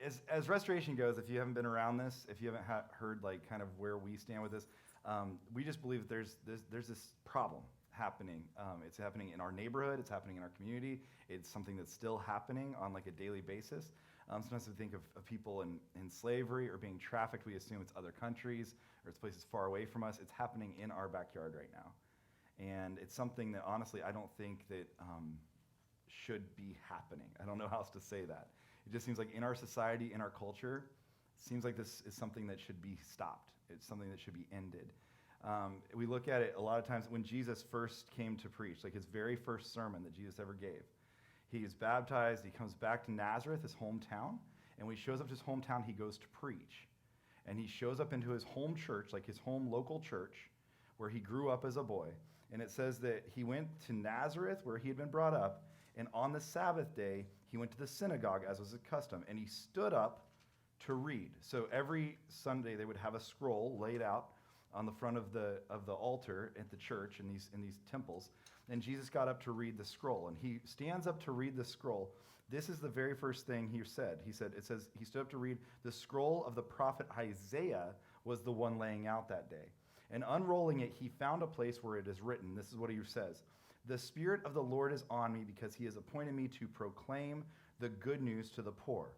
as restoration goes, if you haven't been around this, if you haven't heard like kind of where we stand with this, we just believe that there's this problem happening. It's happening in our neighborhood. It's happening in our community. It's something that's still happening on like a daily basis. Sometimes we think of people in slavery or being trafficked. We assume it's other countries or it's places far away from us. It's happening in our backyard right now. And it's something that honestly I don't think that should be happening. I don't know how else to say that. It just seems like in our society, in our culture, it seems like this is something that should be stopped. It's something that should be ended. We look at it a lot of times when Jesus first came to preach, like his very first sermon that Jesus ever gave. He is baptized, he comes back to Nazareth, his hometown, and when he shows up to his hometown, he goes to preach. And he shows up into his home church, like his home local church, where he grew up as a boy. And it says that he went to Nazareth, where he had been brought up, and on the Sabbath day, he went to the synagogue, as was his custom, and he stood up to read. So every Sunday, they would have a scroll laid out on the front of the altar at the church in these temples. And Jesus got up to read the scroll, and he stands up to read the scroll. This is the very first thing he said. It says he stood up to read the scroll of the prophet Isaiah was the one laying out that day. And unrolling it, he found a place where it is written. This is what he says. The Spirit of the Lord is on me because he has appointed me to proclaim the good news to the poor.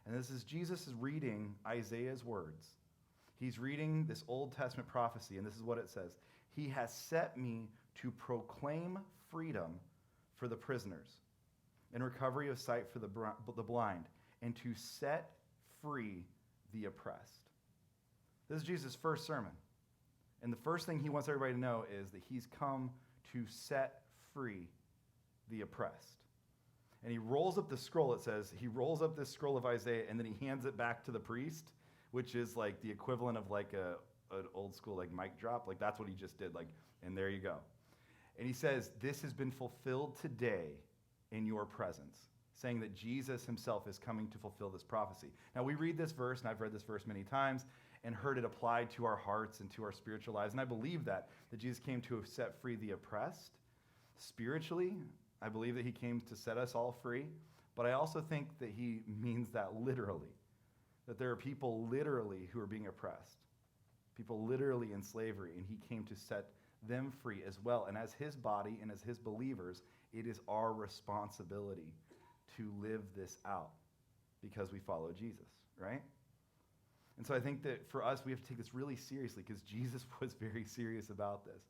And this is Jesus is reading Isaiah's words. He's reading this Old Testament prophecy, and this is what it says. He has set me to proclaim freedom for the prisoners and recovery of sight for the blind, and to set free the oppressed. This is Jesus' first sermon. And the first thing he wants everybody to know is that he's come to set free the oppressed. And he rolls up the scroll, it says, he rolls up this scroll of Isaiah, and then he hands it back to the priest, which is like the equivalent of like an old school like mic drop. Like that's what he just did, like, and there you go. And he says, this has been fulfilled today in your presence, saying that Jesus himself is coming to fulfill this prophecy. Now we read this verse, and I've read this verse many times, and heard it applied to our hearts and to our spiritual lives. And I believe that Jesus came to set free the oppressed. Spiritually, I believe that he came to set us all free. But I also think that he means that literally. That there are people literally who are being oppressed. People literally in slavery. And he came to set them free as well. And as his body and as his believers, it is our responsibility to live this out because we follow Jesus, right? And so I think that for us, we have to take this really seriously because Jesus was very serious about this.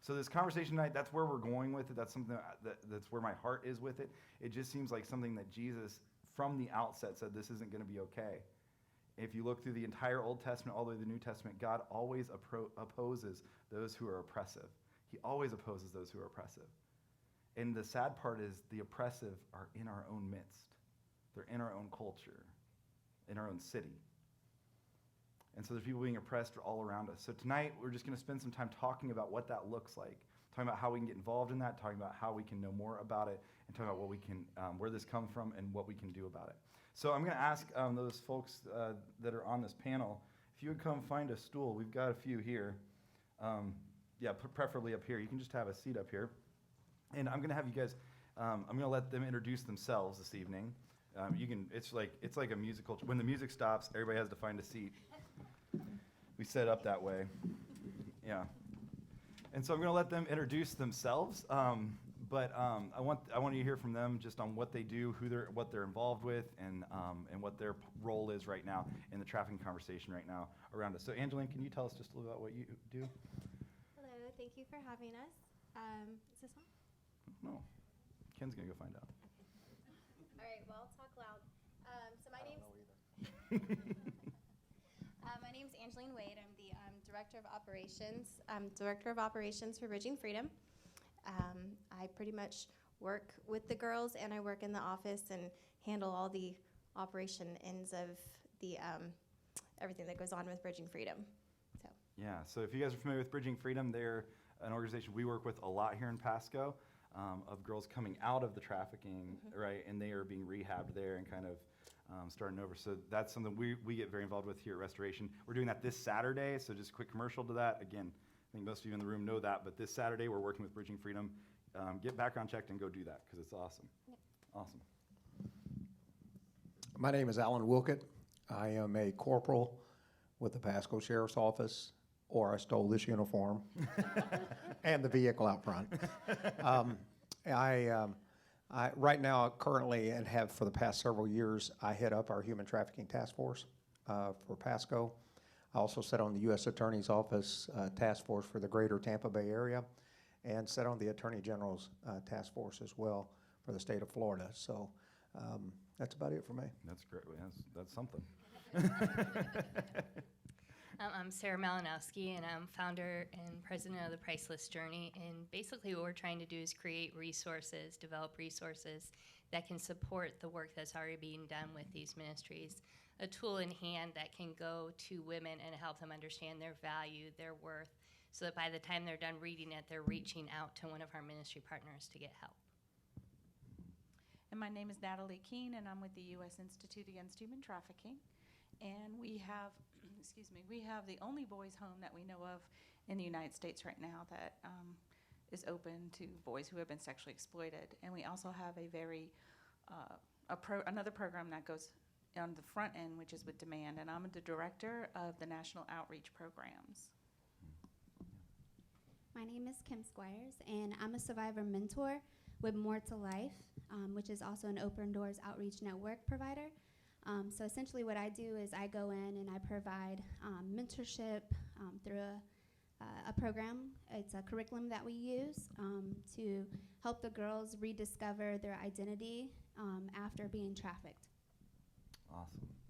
So this conversation tonight, that's where we're going with it. That's something that's where my heart is with it. It just seems like something that Jesus, from the outset, said this isn't going to be okay. If you look through the entire Old Testament all the way to the New Testament, God always opposes those who are oppressive. He always opposes those who are oppressive. And the sad part is the oppressive are in our own midst. They're in our own culture, in our own city. And so there's people being oppressed all around us. So tonight, we're just going to spend some time talking about what that looks like, talking about how we can get involved in that, talking about how we can know more about it, and talking about what we can, where this comes from and what we can do about it. So I'm going to ask those folks that are on this panel, if you would come find a stool. We've got a few here. Preferably up here. You can just have a seat up here. And I'm going to have you guys, I'm going to let them introduce themselves this evening. It's like a musical. When the music stops, everybody has to find a seat. We set up that way. Yeah. And so I'm going to let them introduce themselves. But I want you to hear from them just on what they do, what they're involved with, and what their role is right now in the trafficking conversation right now around us. So Angeline, can you tell us just a little about what you do? Hello, thank you for having us. Is this on? No. Ken's going to go find out. All right, well, I'll talk loud. My name's Angeline Wade. I'm the Director of Operations. I'm Director of Operations for Bridging Freedom. I pretty much work with the girls, and I work in the office and handle all the operation ends of the everything that goes on with Bridging Freedom. So if you guys are familiar with Bridging Freedom, they're an organization we work with a lot here in Pasco. Of girls coming out of the trafficking, right, and they are being rehabbed there and kind of starting over. So that's something we get very involved with here at Restoration. We're doing that this Saturday, so just a quick commercial to that. Again, I think most of you in the room know that, but this Saturday we're working with Bridging Freedom. Get background checked and go do that because it's awesome. Yep. Awesome. My name is Alan Wilkett. I am a corporal with the Pasco Sheriff's Office, or I stole this uniform and the vehicle out front. Right now, currently, and have for the past several years, I head up our Human Trafficking Task Force for Pasco. I also sit on the U.S. Attorney's Office Task Force for the greater Tampa Bay area, and sit on the Attorney General's Task Force as well for the state of Florida. So that's about it for me. That's great. That's something. I'm Sarah Malinowski, and I'm founder and president of the Priceless Journey. And basically what we're trying to do is create resources, develop resources that can support the work that's already being done with these ministries. A tool in hand that can go to women and help them understand their value, their worth, so that by the time they're done reading it, they're reaching out to one of our ministry partners to get help. And my name is Natalie Keene, and I'm with the U.S. Institute Against Human Trafficking. And we have, we have the only boys' home that we know of in the United States right now that is open to boys who have been sexually exploited. And we also have a very, another program that goes on the front end, which is with Demand. And I'm the director of the National Outreach Programs. My name is Kim Squires, and I'm a survivor mentor with More to Life, which is also an Open Doors Outreach Network provider. So essentially what I do is I go in and I provide mentorship through a program. It's a curriculum that we use to help the girls rediscover their identity after being trafficked.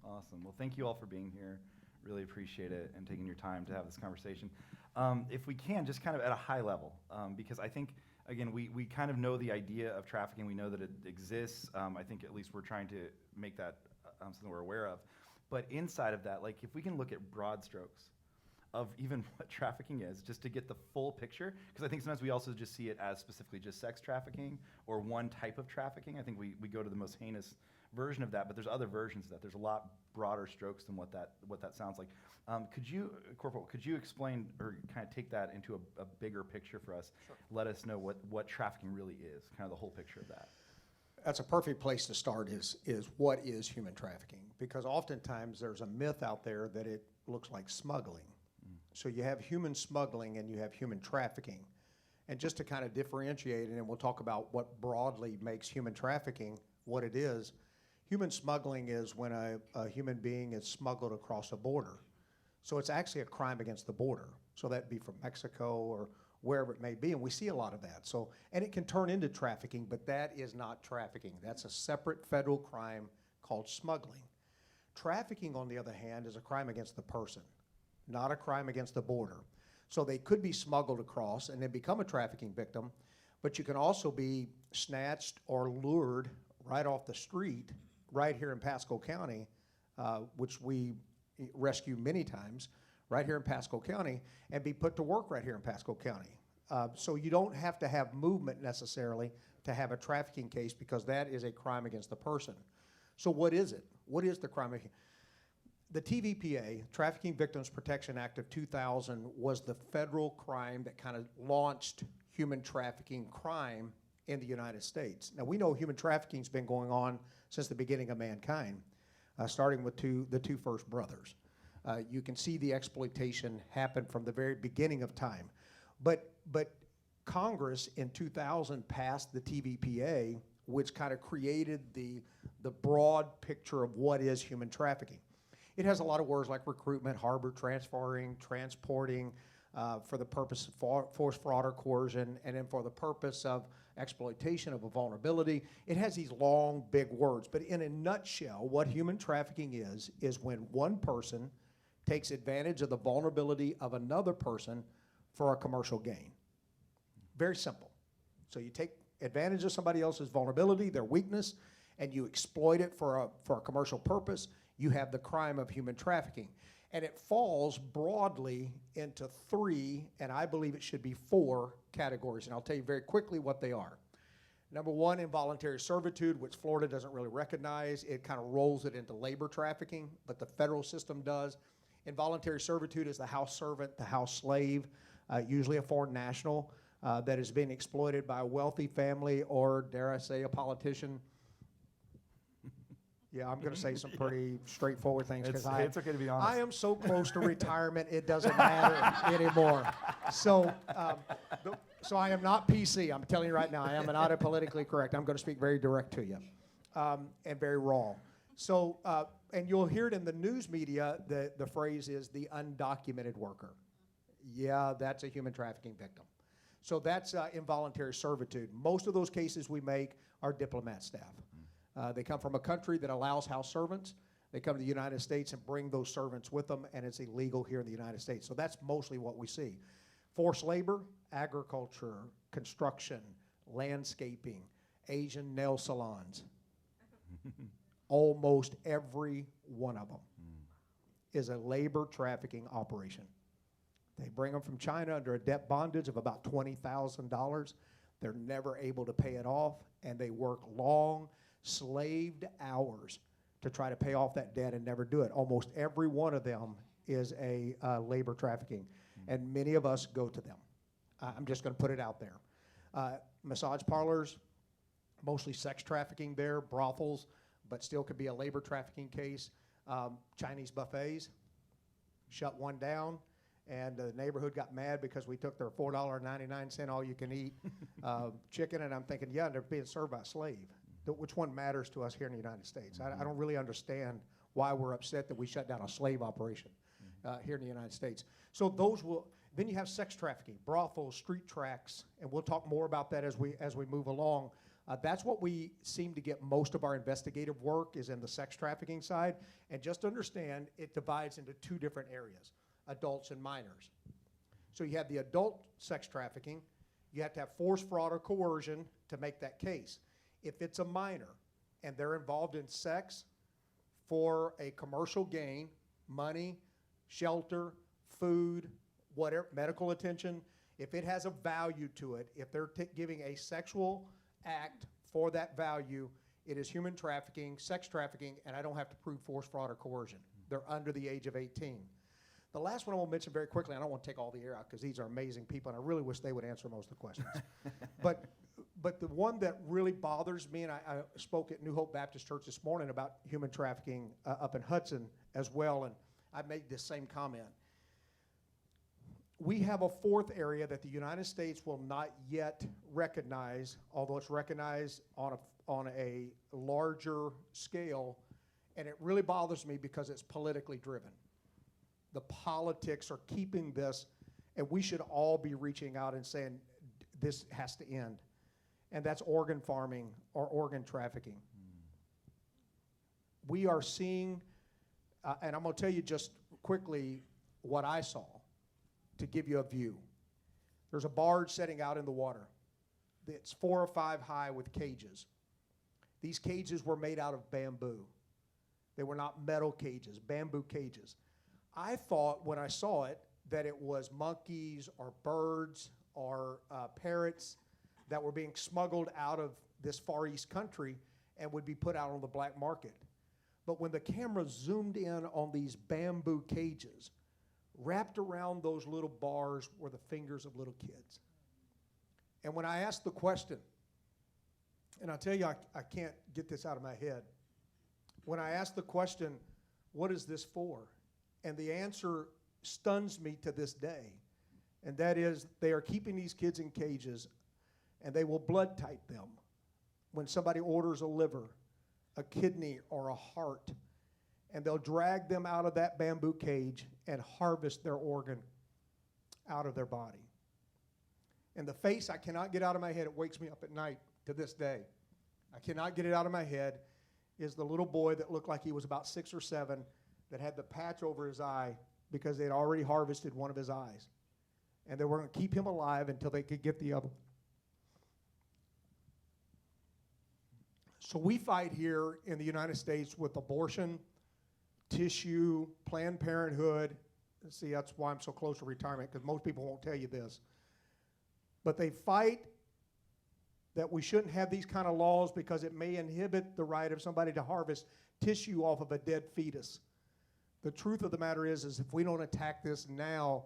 Awesome. Well, thank you all for being here. Really appreciate it and taking your time to have this conversation. If we can, just kind of at a high level, because I think, again, we kind of know the idea of trafficking. We know that it exists. I think at least we're trying to make that something we're aware of. But inside of that, like if we can look at broad strokes of even what trafficking is, just to get the full picture, because I think sometimes we also just see it as specifically just sex trafficking or one type of trafficking. I think we go to the most heinous version of that, but there's other versions of that. There's a lot broader strokes than what that sounds like. Corporal, could you explain or kind of take that into a bigger picture for us? Sure. Let us know what trafficking really is, kind of the whole picture of that. That's a perfect place to start is what is human trafficking? Because oftentimes there's a myth out there that it looks like smuggling. So you have human smuggling and you have human trafficking. And just to kind of differentiate, and then we'll talk about what broadly makes human trafficking what it is. Human smuggling is when a human being is smuggled across a border. So it's actually a crime against the border. So that'd be from Mexico or wherever it may be, and we see a lot of that. So, and it can turn into trafficking, but that is not trafficking. That's a separate federal crime called smuggling. Trafficking, on the other hand, is a crime against the person, not a crime against the border. So they could be smuggled across and then become a trafficking victim, but you can also be snatched or lured right off the street right here in Pasco County, which we rescue many times, right here in Pasco County, and be put to work right here in Pasco County. So you don't have to have movement necessarily to have a trafficking case, because that is a crime against the person. So what is it? What is the crime? The TVPA, Trafficking Victims Protection Act of 2000, was the federal crime that kind of launched human trafficking crime in the United States. Now, we know human trafficking's been going on since the beginning of mankind, starting with the two first brothers. You can see the exploitation happen from the very beginning of time. But Congress in 2000 passed the TVPA, which kind of created the broad picture of what is human trafficking. It has a lot of words like recruitment, harbor, transferring, transporting, for the purpose of force, fraud, or coercion, and then for the purpose of exploitation of a vulnerability. It has these long, big words. But in a nutshell, what human trafficking is when one person takes advantage of the vulnerability of another person for a commercial gain. Very simple. So you take advantage of somebody else's vulnerability, their weakness, and you exploit it for a commercial purpose. You have the crime of human trafficking. And it falls broadly into 3, and I believe it should be 4 categories. And I'll tell you very quickly what they are. Number 1, involuntary servitude, which Florida doesn't really recognize. It kind of rolls it into labor trafficking, but the federal system does. Involuntary servitude is the house servant, the house slave, usually a foreign national, that is being exploited by a wealthy family or, dare I say, a politician. Yeah, I'm going to say some pretty straightforward things because It's okay to be honest. I am so close to retirement, it doesn't matter anymore. So, so I am not PC. I'm telling you right now, I am not politically correct. I'm going to speak very direct to you and very raw. So, and you'll hear it in the news media, the phrase is the undocumented worker. Yeah, that's a human trafficking victim. So that's involuntary servitude. Most of those cases we make are diplomat staff. They come from a country that allows house servants. They come to the United States and bring those servants with them, and it's illegal here in the United States. So that's mostly what we see. Forced labor, agriculture, construction, landscaping, Asian nail salons. Almost every one of them is a labor trafficking operation. They bring them from China under a debt bondage of about $20,000. They're never able to pay it off, and they work long, slaved hours to try to pay off that debt and never do it. Almost every one of them is a labor trafficking, and many of us go to them. I'm just going to put it out there. Massage parlors, mostly sex trafficking there, brothels, but still could be a labor trafficking case. Chinese buffets, shut one down, and the neighborhood got mad because we took their $4.99 all-you-can-eat chicken, and I'm thinking, yeah, they're being served by a slave. Which one matters to us here in the United States? I don't really understand why we're upset that we shut down a slave operation here in the United States. So those will, then you have sex trafficking, brothels, street tracks, and we'll talk more about that as we move along. That's what we seem to get most of our investigative work is in the sex trafficking side. And just understand, it divides into two different areas, adults and minors. So you have the adult sex trafficking. You have to have force, fraud, or coercion to make that case. If it's a minor and they're involved in sex for a commercial gain, money, shelter, food, whatever, medical attention, if it has a value to it, if they're giving a sexual act for that value, it is human trafficking, sex trafficking, and I don't have to prove force, fraud, or coercion. They're under the age of 18. The last one I will mention very quickly, I don't want to take all the air out because these are amazing people, and I really wish they would answer most of the questions. But the one that really bothers me, and I spoke at New Hope Baptist Church this morning about human trafficking up in Hudson as well, and I made this same comment. We have a fourth area that the United States will not yet recognize, although it's recognized on a larger scale, and it really bothers me because it's politically driven. The politics are keeping this, and we should all be reaching out and saying, this has to end. And that's organ farming or organ trafficking. We are seeing, and I'm going to tell you just quickly what I saw to give you a view. There's a barge setting out in the water. It's 4 or 5 high with cages. These cages were made out of bamboo. They were not metal cages, bamboo cages. I thought when I saw it that it was monkeys or birds or parrots that were being smuggled out of this Far East country and would be put out on the black market. But when the camera zoomed in on these bamboo cages, wrapped around those little bars were the fingers of little kids. And when I asked the question, and I'll tell you, I can't get this out of my head. When I asked the question, what is this for? And the answer stuns me to this day. And that is, they are keeping these kids in cages, and they will blood type them. When somebody orders a liver, a kidney, or a heart, and they'll drag them out of that bamboo cage and harvest their organ out of their body. And the face I cannot get out of my head, it wakes me up at night to this day. I cannot get it out of my head, is the little boy that looked like he was about 6 or 7 that had the patch over his eye because they'd already harvested one of his eyes. And they were going to keep him alive until they could get the other. So we fight here in the United States with abortion, tissue, Planned Parenthood. See, that's why I'm so close to retirement, because most people won't tell you this. But they fight that we shouldn't have these kind of laws because it may inhibit the right of somebody to harvest tissue off of a dead fetus. The truth of the matter is if we don't attack this now,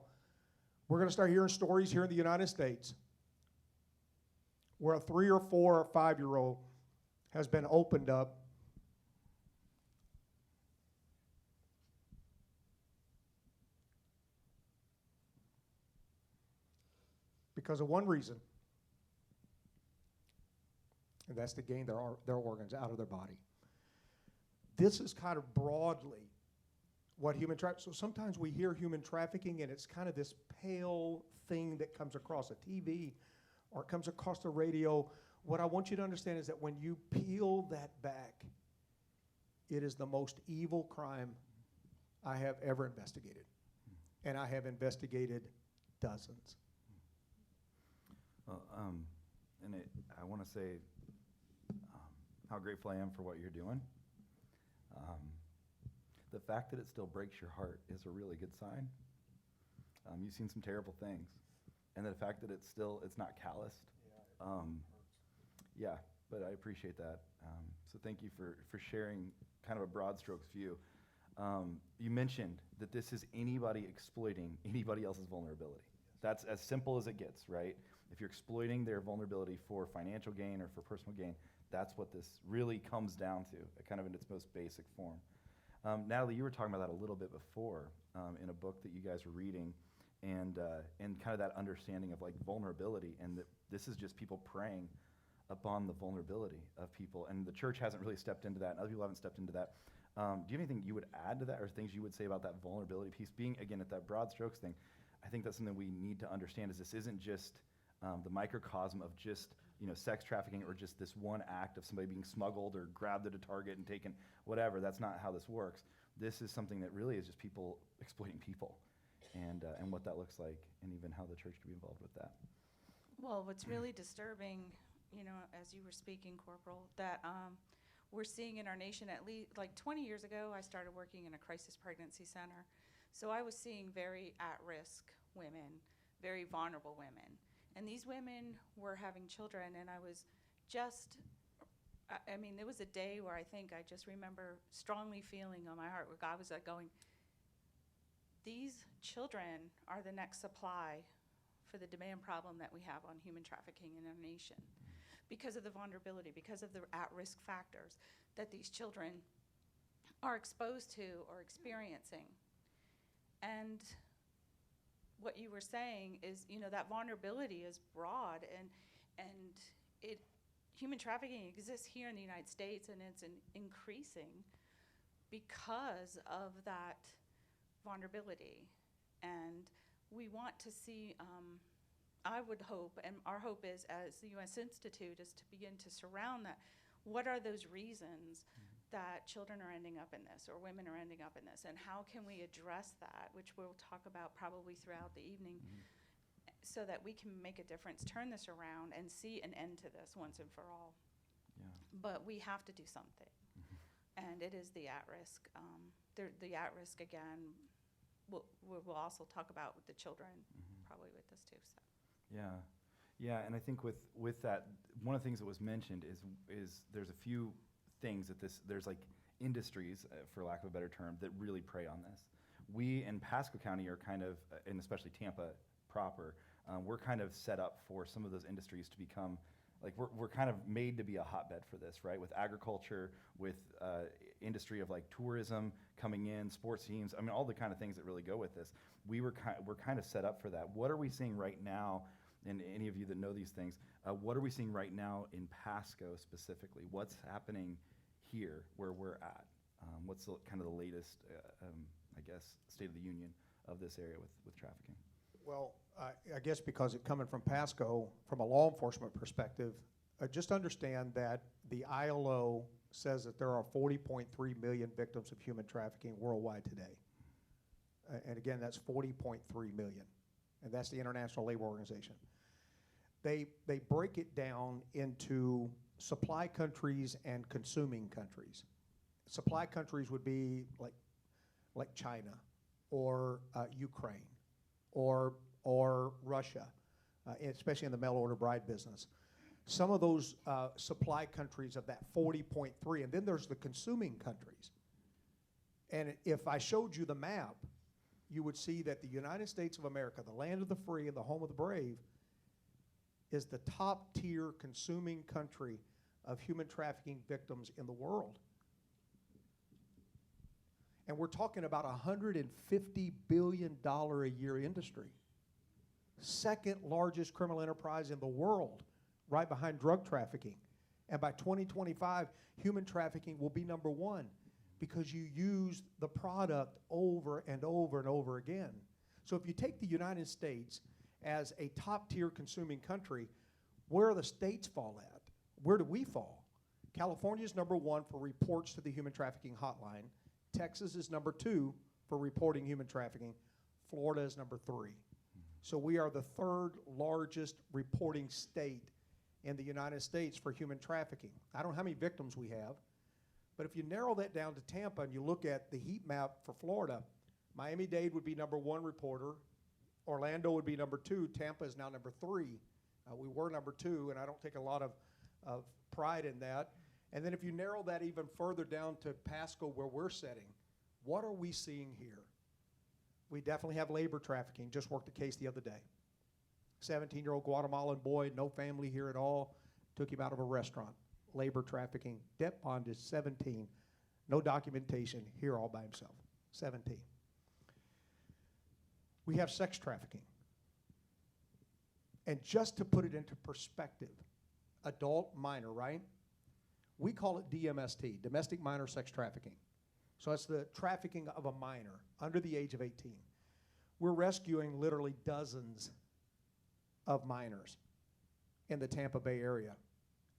we're going to start hearing stories here in the United States where a 3 or 4 or 5-year-old has been opened up because of one reason, and that's to gain their organs out of their body. This is kind of broadly what human trafficking. So sometimes we hear human trafficking, and it's kind of this pale thing that comes across a TV or comes across the radio. What I want you to understand is that when you peel that back, it is the most evil crime I have ever investigated. And I have investigated dozens. Well, I want to say how grateful I am for what you're doing. The fact that it still breaks your heart is a really good sign. You've seen some terrible things, and the fact that it's not calloused. Yeah, but I appreciate that. So thank you for sharing kind of a broad strokes view. You mentioned that this is anybody exploiting anybody else's vulnerability. That's as simple as it gets, right? If you're exploiting their vulnerability for financial gain or for personal gain, that's what this really comes down to, kind of in its most basic form. Natalie, you were talking about that a little bit before in a book that you guys were reading, and kind of that understanding of like vulnerability, and that this is just people preying upon the vulnerability of people, and the church hasn't really stepped into that, and other people haven't stepped into that. Do you have anything you would add to that, or things you would say about that vulnerability piece? Being, again, at that broad strokes thing, I think that's something we need to understand, is this isn't just the microcosm of just sex trafficking, or just this one act of somebody being smuggled or grabbed at a Target and taken, whatever. That's not how this works. This is something that really is just people exploiting people, and what that looks like, and even how the church could be involved with that. Well, what's really disturbing, as you were speaking, Corporal, that we're seeing in our nation, at least like 20 years ago, I started working in a crisis pregnancy center. So I was seeing very at-risk women, very vulnerable women. And these women were having children, and I was just, there was a day where I just remember strongly feeling on my heart where God was like going, these children are the next supply for the demand problem that we have on human trafficking in our nation, because of the vulnerability, because of the at-risk factors that these children are exposed to or experiencing. And what you were saying is, that vulnerability is broad, and human trafficking exists here in the United States, and it's increasing because of that vulnerability. And we want to see, I would hope, and our hope is, as the U.S. Institute, is to begin to surround that. What are those reasons that children are ending up in this, or women are ending up in this, and how can we address that, which we'll talk about probably throughout the evening, so that we can make a difference, turn this around, and see an end to this once and for all. Yeah. But we have to do something, and it is the at-risk. The at-risk, again, we'll also talk about with the children, probably with this too. So. Yeah, and I think with that, one of the things that was mentioned is there's a few things that there's like industries, for lack of a better term, that really prey on this. We in Pasco County are kind of, and especially Tampa proper, we're kind of set up for some of those industries to become, like we're kind of made to be a hotbed for this, right? With agriculture, with industry of like tourism coming in, sports teams, all the kind of things that really go with this. We're kind of set up for that. What are we seeing right now, and any of you that know these things, what are we seeing right now in Pasco specifically? What's happening here where we're at? What's kind of the latest, I guess, state of the union of this area with trafficking? Well, I guess because it coming from Pasco, from a law enforcement perspective, just understand that the ILO says that there are 40.3 million victims of human trafficking worldwide today. And again, that's 40.3 million. And that's the International Labor Organization. They break it down into supply countries and consuming countries. Supply countries would be like China or Ukraine or Russia, especially in the mail order bride business. Some of those supply countries of that 40.3, and then there's the consuming countries. And if I showed you the map, you would see that the United States of America, the land of the free and the home of the brave, is the top tier consuming country of human trafficking victims in the world. And we're talking about $150 billion a year industry. second largest criminal enterprise in the world, right behind drug trafficking. And by 2025, human trafficking will be number one because you use the product over and over and over again. So if you take the United States as a top-tier consuming country, where the states fall at? Where do we fall? California is number one for reports to the human trafficking hotline. Texas is number two for reporting human trafficking. Florida is number three. So we are the third largest reporting state in the United States for human trafficking. I don't know how many victims we have, but if you narrow that down to Tampa and you look at the heat map for Florida, Miami-Dade would be number one reporter, Orlando would be number two, Tampa is now number three. We were number two, and I don't take a lot of pride in that. And then if you narrow that even further down to Pasco, where we're sitting, what are we seeing here? We definitely have labor trafficking. Just worked a case the other day. 17-year-old Guatemalan boy, no family here at all, took him out of a restaurant. Labor trafficking. Debt bond is 17. No documentation, here all by himself. 17. We have sex trafficking. And just to put it into perspective, adult minor, right? We call it DMST, domestic minor sex trafficking. So that's the trafficking of a minor under the age of 18. We're rescuing literally dozens of minors in the Tampa Bay area.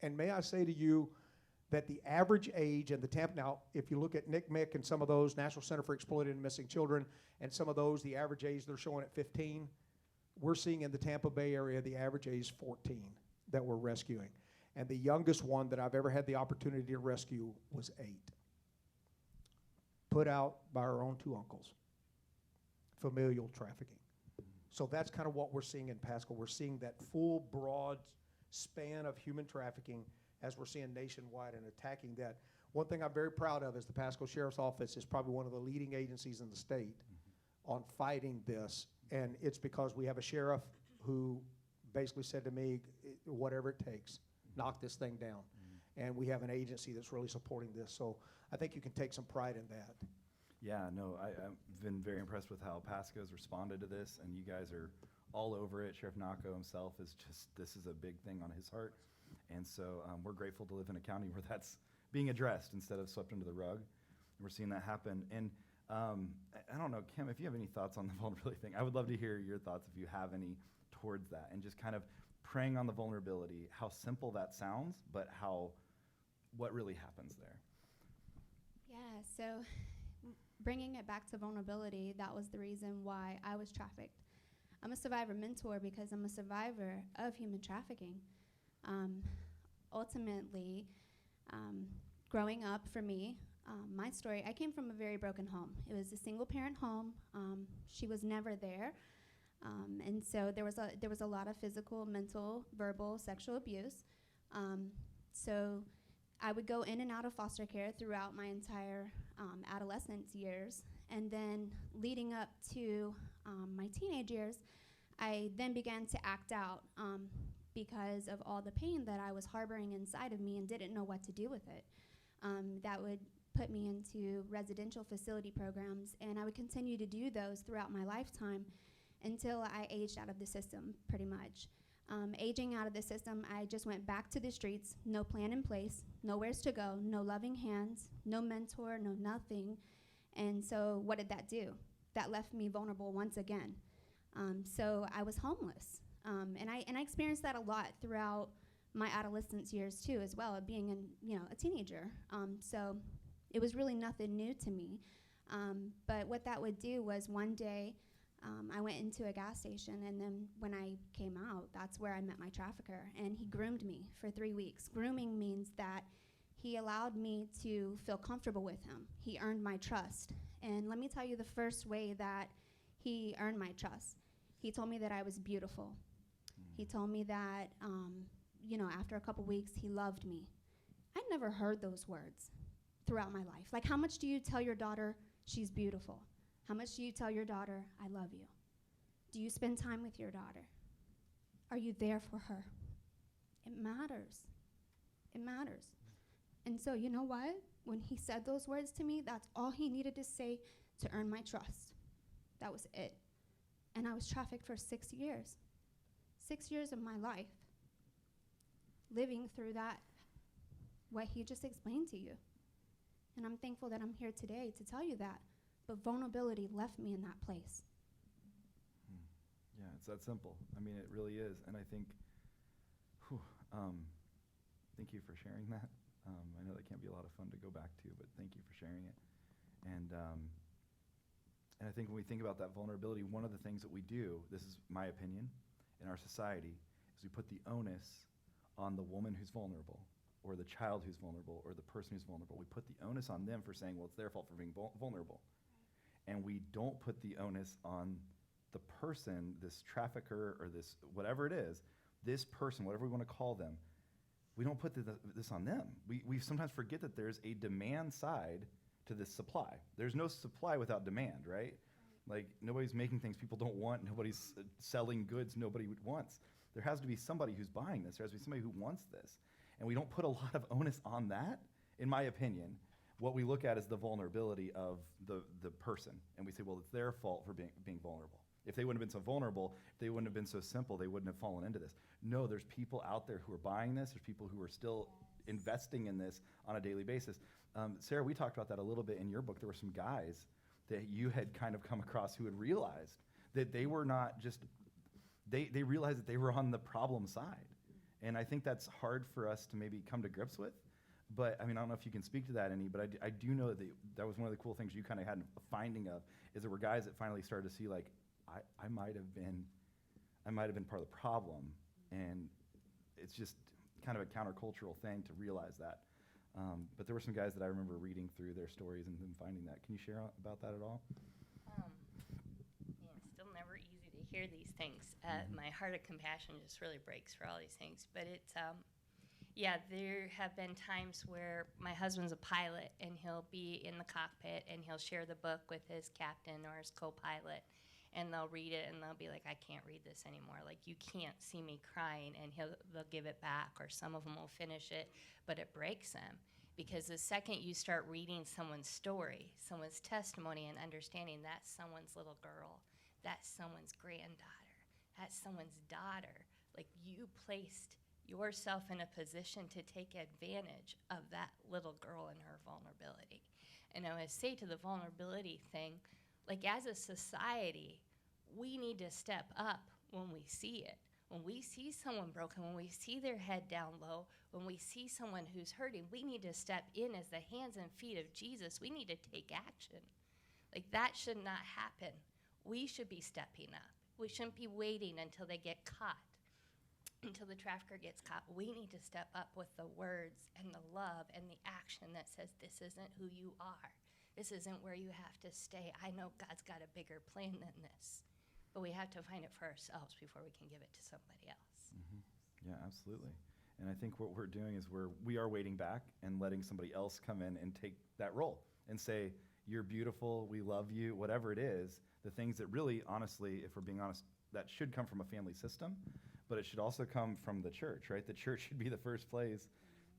And may I say to you that the average age in the Tampa, now if you look at NCMEC and some of those, National Center for Exploited and Missing Children, and some of those, the average age they're showing at 15, we're seeing in the Tampa Bay area the average age is 14 that we're rescuing. And the youngest one that I've ever had the opportunity to rescue was 8. Put out by our own 2 uncles. Familial trafficking. So that's kind of what we're seeing in Pasco. We're seeing that full, broad span of human trafficking as we're seeing nationwide and attacking that. One thing I'm very proud of is the Pasco Sheriff's Office is probably one of the leading agencies in the state on fighting this. And it's because we have a sheriff who basically said to me, whatever it takes, knock this thing down. And we have an agency that's really supporting this. So I think you can take some pride in that. Yeah, no, I've been very impressed with how Pasco's responded to this, and you guys are all over it. Sheriff Naco himself is just, this is a big thing on his heart. And so we're grateful to live in a county where that's being addressed instead of swept under the rug. We're seeing that happen. And I don't know, Kim, if you have any thoughts on the vulnerability thing, I would love to hear your thoughts if you have any towards that, and just kind of preying on the vulnerability, how simple that sounds, but what really happens there. Yeah, so bringing it back to vulnerability, that was the reason why I was trafficked. I'm a survivor mentor because I'm a survivor of human trafficking. Ultimately, growing up for me, my story, I came from a very broken home. It was a single parent home. She was never there. And so there was a lot of physical, mental, verbal, sexual abuse. So I would go in and out of foster care throughout my entire adolescence years. And then leading up to my teenage years, I then began to act out because of all the pain that I was harboring inside of me and didn't know what to do with it. That would put me into residential facility programs, and I would continue to do those throughout my lifetime until I aged out of the system, pretty much. Aging out of the system, I just went back to the streets, no plan in place, nowheres to go, no loving hands, no mentor, no nothing. And so what did that do? That left me vulnerable once again. So I was homeless. And I experienced that a lot throughout my adolescence years too, as well, being a teenager. So it was really nothing new to me. But what that would do was one day, I went into a gas station, and then when I came out, that's where I met my trafficker, and he groomed me for 3 weeks. Grooming means that he allowed me to feel comfortable with him. He earned my trust. And let me tell you the first way that he earned my trust. He told me that I was beautiful. He told me that, after a couple weeks, he loved me. I'd never heard those words throughout my life. Like, how much do you tell your daughter she's beautiful? How much do you tell your daughter, I love you? Do you spend time with your daughter? Are you there for her? It matters. It matters. And so, you know what? When he said those words to me, that's all he needed to say to earn my trust. That was it. And I was trafficked for 6 years. 6 years of my life living through that, what he just explained to you. And I'm thankful that I'm here today to tell you that. But vulnerability left me in that place. Yeah, it's that simple. I mean, it really is. And I think, thank you for sharing that. I know that can't be a lot of fun to go back to, but thank you for sharing it. And I think when we think about that vulnerability, one of the things that we do, this is my opinion, in our society, is we put the onus on the woman who's vulnerable, or the child who's vulnerable, or the person who's vulnerable. We put the onus on them for saying, well, it's their fault for being vulnerable. And we don't put the onus on the person, this trafficker, or this, whatever it is, this person, whatever we want to call them, we don't put this on them. We sometimes forget that there's a demand side to this supply. There's no supply without demand, right? Like, nobody's making things people don't want. Nobody's selling goods nobody wants. There has to be somebody who's buying this. There has to be somebody who wants this. And we don't put a lot of onus on that, in my opinion. What we look at is the vulnerability of the person. And we say, well, it's their fault for being vulnerable. If they wouldn't have been so vulnerable, if they wouldn't have been so simple, they wouldn't have fallen into this. No, there's people out there who are buying this. There's people who are still investing in this on a daily basis. Sarah, we talked about that a little bit in your book. There were some guys that you had kind of come across who had realized that they were not just, they realized that they were on the problem side. And I think that's hard for us to maybe come to grips with. But I mean, I don't know if you can speak to that any, but I do know that was one of the cool things you kind of had a finding of, is there were guys that finally started to see, like, I might have been part of the problem. And it's just kind of a countercultural thing to realize that. But there were some guys that I remember reading through their stories and then finding that. Can you share about that at all? Yeah, it's still never easy to hear these things. My heart of compassion just really breaks for all these things. But it's, yeah, there have been times where my husband's a pilot, and he'll be in the cockpit, and he'll share the book with his captain or his co-pilot, and they'll read it, and they'll be like, I can't read this anymore. Like, you can't see me crying, and they'll give it back, or some of them will finish it, but it breaks them. Because the second you start reading someone's story, someone's testimony, and understanding that's someone's little girl, that's someone's granddaughter, that's someone's daughter, like, you placed yourself in a position to take advantage of that little girl and her vulnerability. And I would say to the vulnerability thing, like, as a society, we need to step up when we see it. When we see someone broken, when we see their head down low, when we see someone who's hurting, we need to step in as the hands and feet of Jesus. We need to take action. Like, that should not happen. We should be stepping up. We shouldn't be waiting until they get caught, until the trafficker gets caught. We need to step up with the words and the love and the action that says, this isn't who you are. This isn't where you have to stay. I know God's got a bigger plan than this. But we have to find it for ourselves before we can give it to somebody else. Mm-hmm. Yeah, absolutely. And I think what we're doing is we are waiting back and letting somebody else come in and take that role and say, you're beautiful, we love you, whatever it is, the things that really, honestly, if we're being honest, that should come from a family system, but it should also come from the church, right? The church should be the first place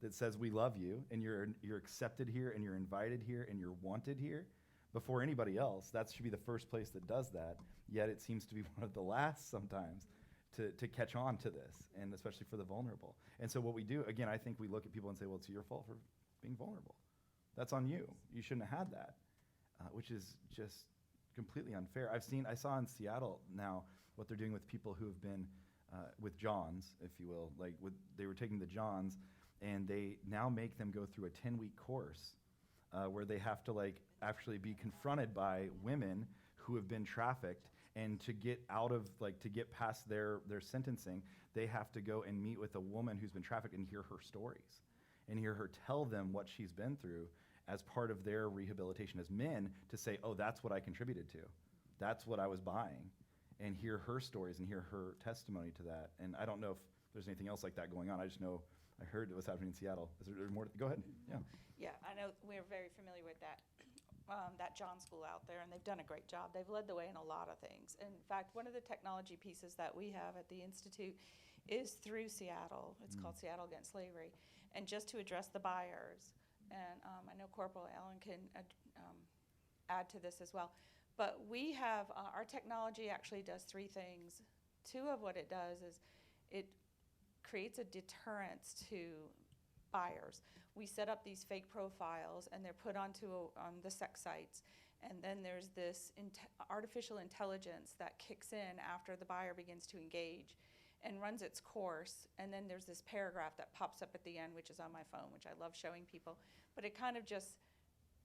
that says we love you, and you're accepted here, and you're invited here, and you're wanted here before anybody else. That should be the first place that does that, yet it seems to be one of the last sometimes to catch on to this, and especially for the vulnerable. And so what we do, again, I think we look at people and say, well, it's your fault for being vulnerable. That's on you. You shouldn't have had that, which is just completely unfair. I saw in Seattle now what they're doing with people who have been with Johns, if you will. Like, they were taking the Johns, and they now make them go through a 10-week course where they have to, like, actually be confronted by women who have been trafficked, and to get out of, like, to get past their sentencing, they have to go and meet with a woman who's been trafficked and hear her stories and hear her tell them what she's been through as part of their rehabilitation as men, to say, oh, that's what I contributed to. That's what I was buying. And hear her stories and hear her testimony to that. And I don't know if there's anything else like that going on. I just know I heard it was happening in Seattle. Is there more? Go ahead. Yeah. Yeah, I know we're very familiar with that John School out there, and they've done a great job. They've led the way in a lot of things. In fact, one of the technology pieces that we have at the Institute is through Seattle. It's called Seattle Against Slavery. And just to address the buyers, and I know Corporal Allen can add to this as well, but we have, our technology actually does three things. Two of what it does is it creates a deterrence to buyers. We set up these fake profiles, and they're put onto the sex sites, and then there's this artificial intelligence that kicks in after the buyer begins to engage and runs its course, and then there's this paragraph that pops up at the end, which is on my phone, which I love showing people, but it kind of just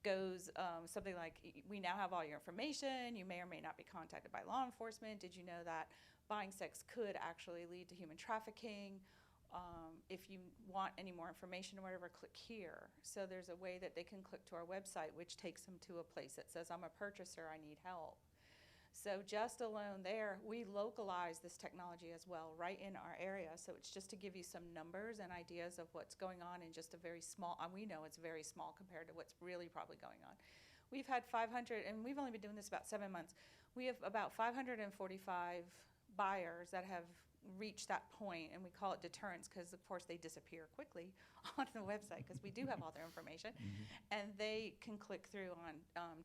goes something like, we now have all your information, you may or may not be contacted by law enforcement, did you know that buying sex could actually lead to human trafficking? If you want any more information or whatever, click here. So there's a way that they can click to our website, which takes them to a place that says, I'm a purchaser, I need help. So just alone there, we localize this technology as well right in our area. So it's just to give you some numbers and ideas of what's going on in just a very small, we know it's very small compared to what's really probably going on. We've had 500, and we've only been doing this about 7 months. We have about 545 buyers that have reached that point, and we call it deterrence because, of course, they disappear quickly on the website because we do have all their information, and they can click through on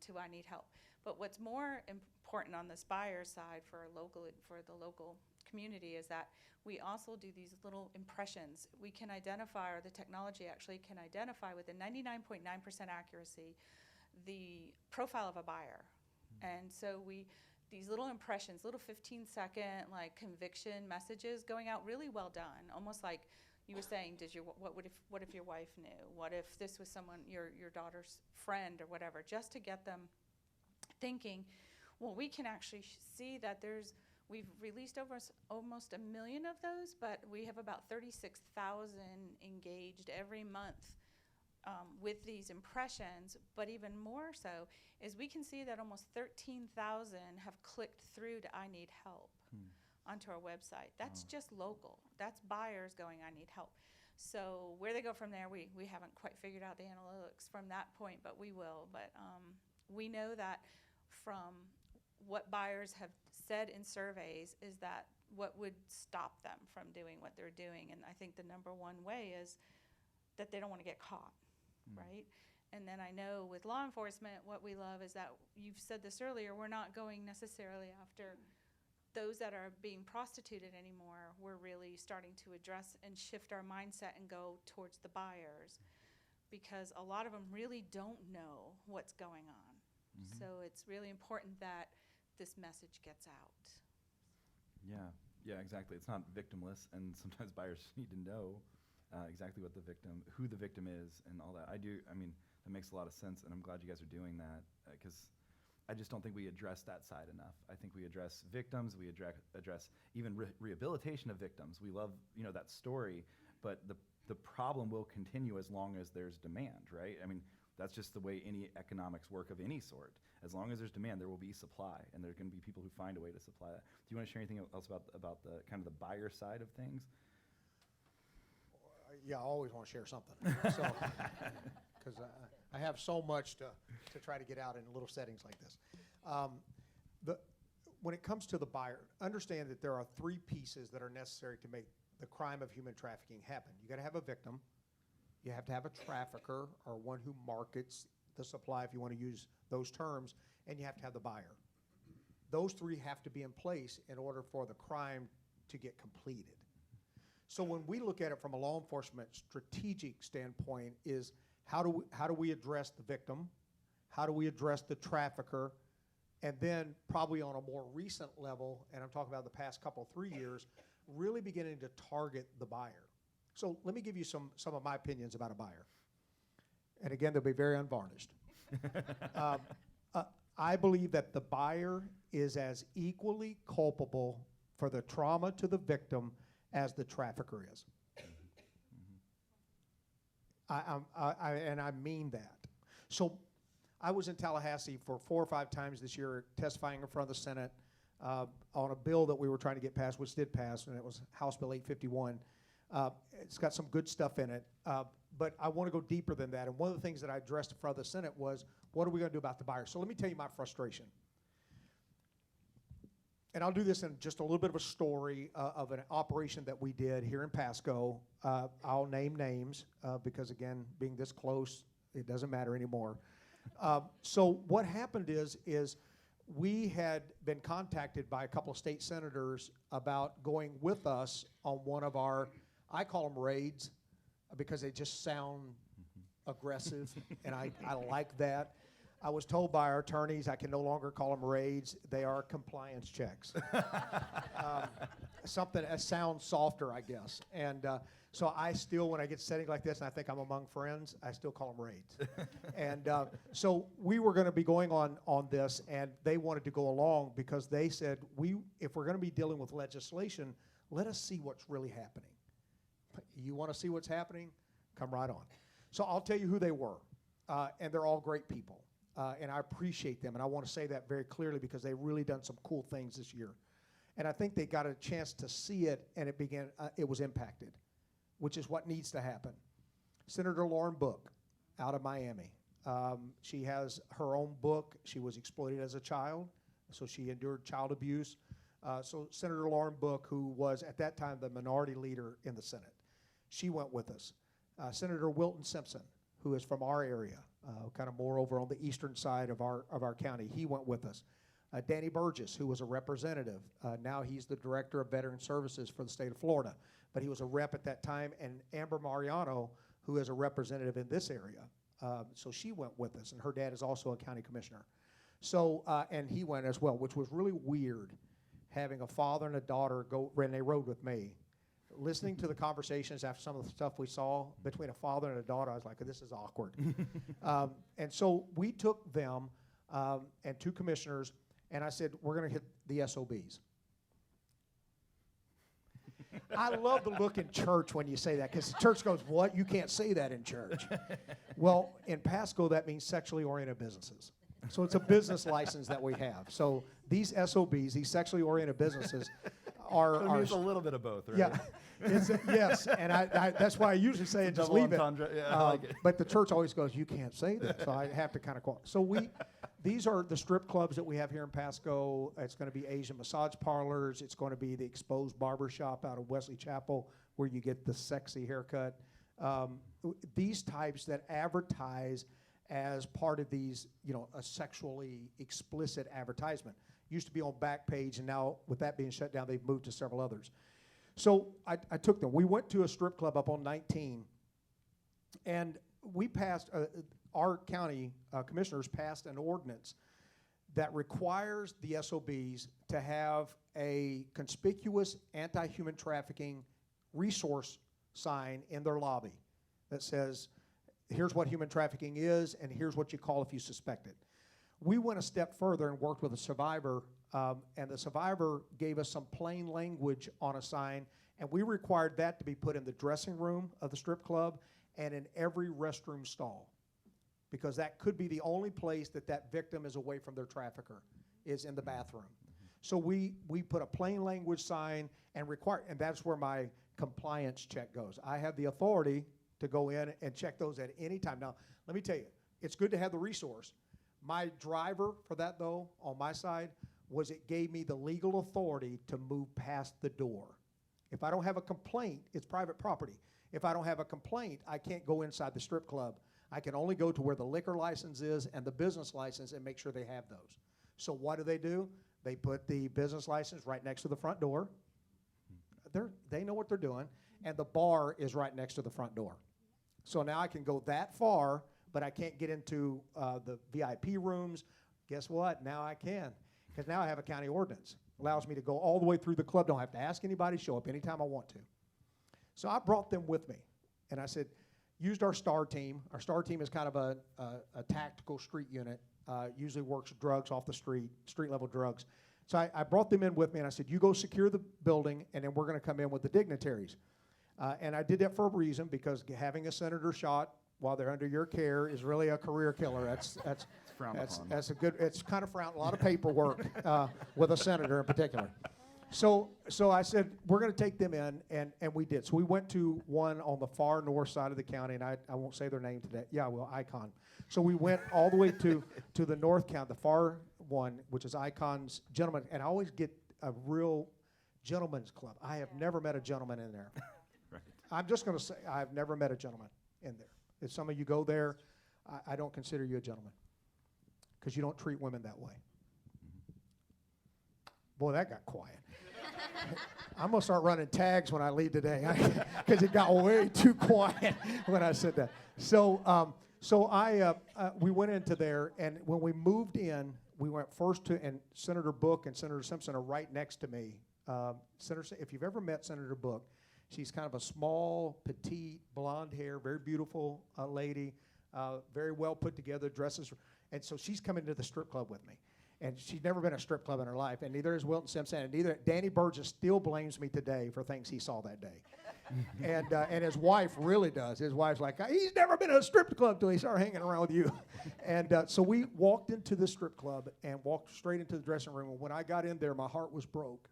to I need help. But what's more important on this buyer side for the local community is that we also do these little impressions. We can identify, or the technology actually can identify with a 99.9% accuracy the profile of a buyer. And so these little impressions, little 15-second like conviction messages going out, really well done, almost like you were saying, what if your wife knew? What if this was someone, your daughter's friend or whatever, just to get them thinking, well, we can actually see that we've released over almost 1 million of those, but we have about 36,000 engaged every month with these impressions. But even more so is we can see that almost 13,000 have clicked through to I need help onto our website. That's just local. That's buyers going, I need help. So where they go from there, we haven't quite figured out the analytics from that point, but we will. But we know that from what buyers have said in surveys is that what would stop them from doing what they're doing. And I think the number one way is that they don't want to get caught, right? And then I know with law enforcement, what we love is that, you've said this earlier, we're not going necessarily after those that are being prostituted anymore. We're really starting to address and shift our mindset and go towards the buyers, because a lot of them really don't know what's going on. So it's really important that this message gets out. Yeah, exactly. It's not victimless, and sometimes buyers need to know exactly who the victim is and all that. That makes a lot of sense, and I'm glad you guys are doing that, because I just don't think we address that side enough. I think we address victims, we address even rehabilitation of victims. We love, that story, but the problem will continue as long as there's demand, right? That's just the way any economics work of any sort. As long as there's demand, there will be supply, and there are going to be people who find a way to supply that. Do you want to share anything else about the kind of the buyer side of things? Yeah, I always want to share something. So, because I have so much to try to get out in little settings like this. When it comes to the buyer, understand that there are 3 pieces that are necessary to make the crime of human trafficking happen. You got to have a victim. You have to have a trafficker, or one who markets the supply, if you want to use those terms, and you have to have the buyer. Those 3 have to be in place in order for the crime to get completed. So when we look at it from a law enforcement strategic standpoint, is how do we address the victim? How do we address the trafficker? And then probably on a more recent level, and I'm talking about the past 3 years, really beginning to target the buyer. So let me give you some of my opinions about a buyer. And again, they'll be very unvarnished. I believe that the buyer is as equally culpable for the trauma to the victim as the trafficker is. And I mean that. So I was in Tallahassee for 4 or 5 times this year testifying in front of the Senate on a bill that we were trying to get passed, which did pass, and it was House Bill 851. It's got some good stuff in it, but I want to go deeper than that. And one of the things that I addressed in front of the Senate was, what are we going to do about the buyer? So let me tell you my frustration. And I'll do this in just a little bit of a story of an operation that we did here in Pasco. I'll name names because, again, being this close, it doesn't matter anymore. So what happened is we had been contacted by a couple of state senators about going with us on one of our, I call them raids, because they just sound aggressive, and I like that. I was told by our attorneys I can no longer call them raids. They are compliance checks. Something that sounds softer, I guess. And so I still, when I get to settings like this and I think I'm among friends, I still call them raids. And so we were going to be going on this, and they wanted to go along because they said, if we're going to be dealing with legislation, let us see what's really happening. You want to see what's happening? Come right on. So I'll tell you who they were, and they're all great people, and I appreciate them, and I want to say that very clearly because they've really done some cool things this year. And I think they got a chance to see it, and it was impacted, which is what needs to happen. Senator Lauren Book out of Miami. She has her own book. She was exploited as a child, so she endured child abuse. So Senator Lauren Book, who was at that time the minority leader in the Senate, she went with us. Senator Wilton Simpson, who is from our area, kind of more over on the eastern side of our county, he went with us. Danny Burgess, who was a representative. Now he's the Director of Veteran Services for the state of Florida, but he was a rep at that time. And Amber Mariano, who is a representative in this area. So she went with us, and her dad is also a county commissioner. So, and he went as well, which was really weird, having a father and a daughter go, and they rode with me. Listening to the conversations after some of the stuff we saw between a father and a daughter, I was like, this is awkward. And so we took them and two commissioners, and I said, we're going to hit the SOBs. I love the look in church when you say that, because the church goes, what? You can't say that in church. Well, in Pasco, that means sexually oriented businesses. So it's a business license that we have. So these SOBs, these sexually oriented businesses, are It's a little bit of both, right? Yeah, yes, and I that's why I usually say it, just leave it. Yeah, I like it. But the church always goes, you can't say that, so I have to kind of call. So these are the strip clubs that we have here in Pasco. It's going to be Asian massage parlors. It's going to be the exposed barber shop out of Wesley Chapel, where you get the sexy haircut. These types that advertise as part of these, a sexually explicit advertisement. Used to be on Backpage, and now with that being shut down, they've moved to several others. So I took them. We went to a strip club up on 19, and we passed, our county commissioners passed an ordinance that requires the SOBs to have a conspicuous anti-human trafficking resource sign in their lobby that says, here's what human trafficking is, and here's what you call if you suspect it. We went a step further and worked with a survivor, and the survivor gave us some plain language on a sign, and we required that to be put in the dressing room of the strip club and in every restroom stall, because that could be the only place that victim is away from their trafficker, is in the bathroom. So we put a plain language sign and that's where my compliance check goes. I have the authority to go in and check those at any time. Now, let me tell you, it's good to have the resource. My driver for that, though, on my side, was it gave me the legal authority to move past the door. If I don't have a complaint, it's private property. If I don't have a complaint, I can't go inside the strip club. I can only go to where the liquor license is and the business license and make sure they have those. So what do? They put the business license right next to the front door. They know what they're doing, and the bar is right next to the front door. So now I can go that far, but I can't get into the VIP rooms. Guess what? Now I can, because now I have a county ordinance. Allows me to go all the way through the club, don't have to ask anybody, show up anytime I want to. So I brought them with me, and I said, used our STAR team. Our STAR team is kind of a tactical street unit, usually works drugs off the street level drugs. So I brought them in with me, and I said, you go secure the building, and then we're going to come in with the dignitaries. And I did that for a reason, because having a senator shot while they're under your care is really a career killer. That's a good. It's kind of frowned. A lot of paperwork with a senator in particular. So I said, we're going to take them in, and we did. So we went to one on the far north side of the county, and I won't say their name today. Yeah, well, Icon. So we went all the way to the north county, the far one, which is Icon's gentleman. And I always get a real gentleman's club. I have never met a gentleman in there. Right. I'm just going to say I've never met a gentleman in there. If some of you go there, I don't consider you a gentleman, because you don't treat women that way. Boy, that got quiet. I'm going to start running tags when I leave today because it got way too quiet when I said that. So we went into there, and when we moved in, we went first to, and Senator Book and Senator Simpson are right next to me. If you've ever met Senator Book, she's kind of a small, petite, blonde hair, very beautiful lady, very well put together, dresses. And so she's coming to the strip club with me. And she's never been to a strip club in her life, and neither is Wilton Simpson, and neither Danny Burgess still blames me today for things he saw that day. And his wife really does. His wife's like, he's never been to a strip club till he started hanging around with you. And so we walked into the strip club and walked straight into the dressing room. And when I got in there, my heart was broke.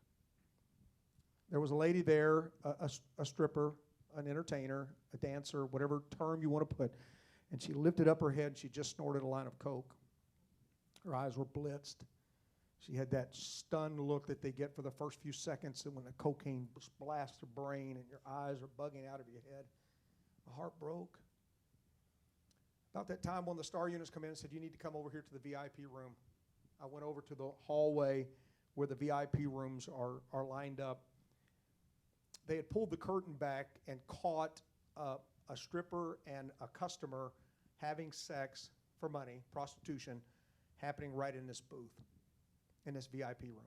There was a lady there, a stripper, an entertainer, a dancer, whatever term you want to put, and she lifted up her head, and she just snorted a line of coke. Her eyes were blitzed. She had that stunned look that they get for the first few seconds and when the cocaine blasts your brain and your eyes are bugging out of your head. My heart broke. About that time, one of the star units come in and said, you need to come over here to the VIP room. I went over to the hallway where the VIP rooms are lined up. They had pulled the curtain back and caught a stripper and a customer having sex for money, prostitution, happening right in this booth, in this VIP room.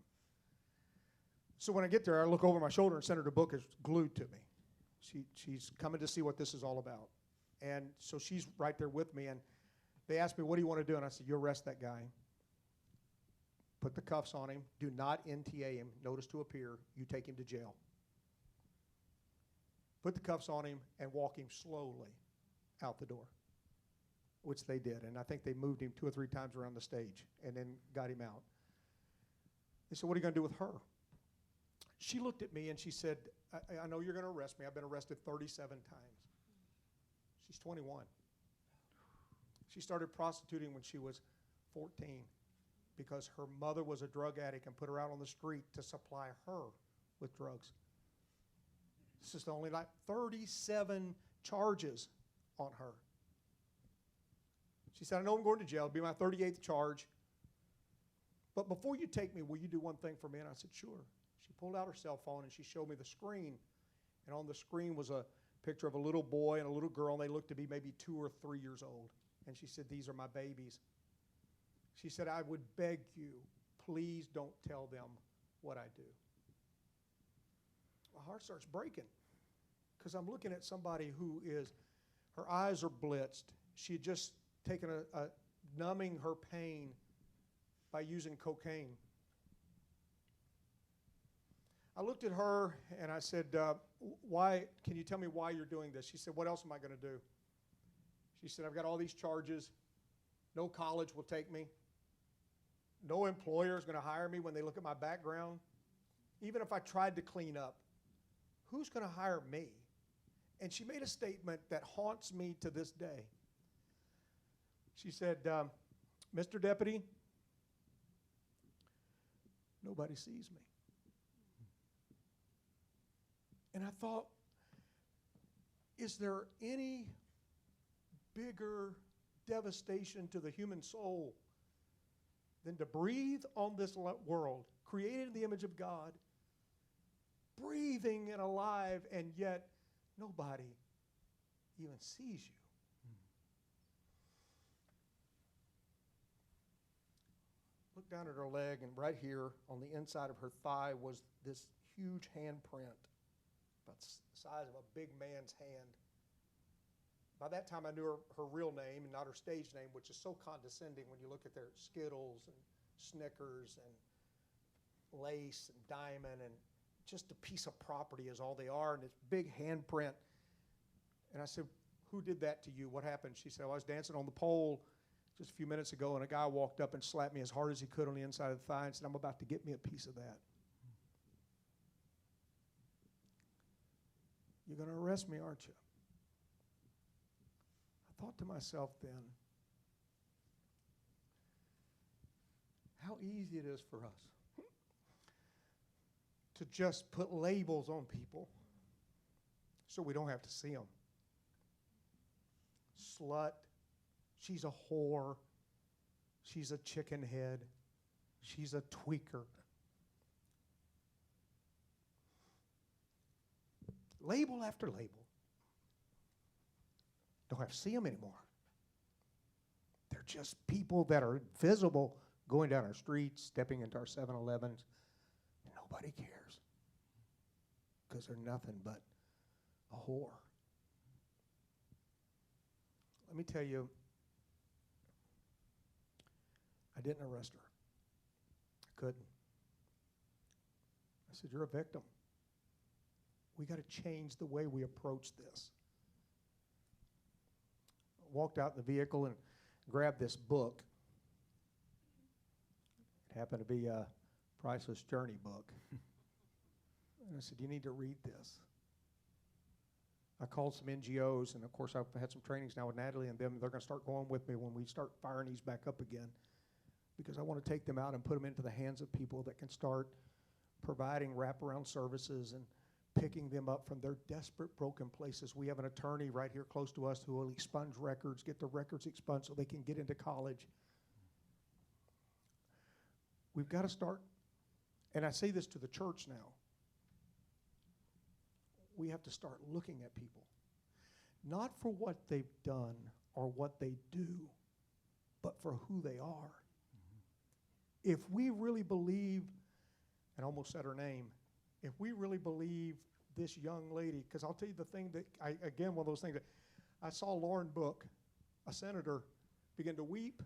So when I get there, I look over my shoulder, and Senator Book is glued to me. She's coming to see what this is all about. And so she's right there with me, and they asked me, what do you want to do? And I said, you arrest that guy. Put the cuffs on him. Do not NTA him. Notice to appear. You take him to jail. Put the cuffs on him and walk him slowly out the door, which they did. And I think they moved him 2 or 3 times around the stage and then got him out. They said, what are you going to do with her? She looked at me and she said, I know you're going to arrest me. I've been arrested 37 times. She's 21. She started prostituting when she was 14 because her mother was a drug addict and put her out on the street to supply her with drugs. This is only like 37 charges on her. She said, I know I'm going to jail. It'll be my 38th charge. But before you take me, will you do one thing for me? And I said, sure. She pulled out her cell phone and she showed me the screen. And on the screen was a picture of a little boy and a little girl, and they looked to be maybe 2 or 3 years old. And she said, these are my babies. She said, I would beg you, please don't tell them what I do. My heart starts breaking because I'm looking at somebody who is, her eyes are blitzed. She had just taken a numbing her pain by using cocaine. I looked at her and I said, why, can you tell me why you're doing this? She said, what else am I going to do? She said, I've got all these charges. No college will take me. No employer is going to hire me when they look at my background. Even if I tried to clean up, who's going to hire me? And she made a statement that haunts me to this day. She said, Mr. Deputy, nobody sees me. And I thought, is there any bigger devastation to the human soul than to breathe on this world, created in the image of God, breathing and alive, and yet nobody even sees you? Look down at her leg, and right here on the inside of her thigh was this huge handprint, about the size of a big man's hand. By that time, I knew her real name and not her stage name, which is so condescending when you look at their Skittles and Snickers and lace and diamond, and just a piece of property is all they are, and this big handprint. And I said, who did that to you? What happened? She said, well, I was dancing on the pole just a few minutes ago, and a guy walked up and slapped me as hard as he could on the inside of the thigh and said, I'm about to get me a piece of that. You're going to arrest me, aren't you? I thought to myself then, how easy it is for us to just put labels on people so we don't have to see them. Slut, she's a whore, she's a chicken head, she's a tweaker. Label after label. Don't have to see them anymore. They're just people that are visible going down our streets, stepping into our 7-Elevens, and nobody cares because they're nothing but a whore. Let me tell you, I didn't arrest her. I couldn't. I said, you're a victim. We got to change the way we approach this. I walked out in the vehicle and grabbed this book. It happened to be a Priceless Journey book. And I said, you need to read this. I called some NGOs, and of course I've had some trainings now with Natalie and them. They're going to start going with me when we start firing these back up again, because I want to take them out and put them into the hands of people that can start providing wraparound services and picking them up from their desperate, broken places. We have an attorney right here close to us who will expunge records, get the records expunged so they can get into college. We've got to start, and I say this to the church now, we have to start looking at people, not for what they've done or what they do, but for who they are. If we really believe, and I almost said her name, if we really believe this young lady, because I'll tell you the thing that, again, one of those things that I saw Lauren Book, a senator, begin to weep.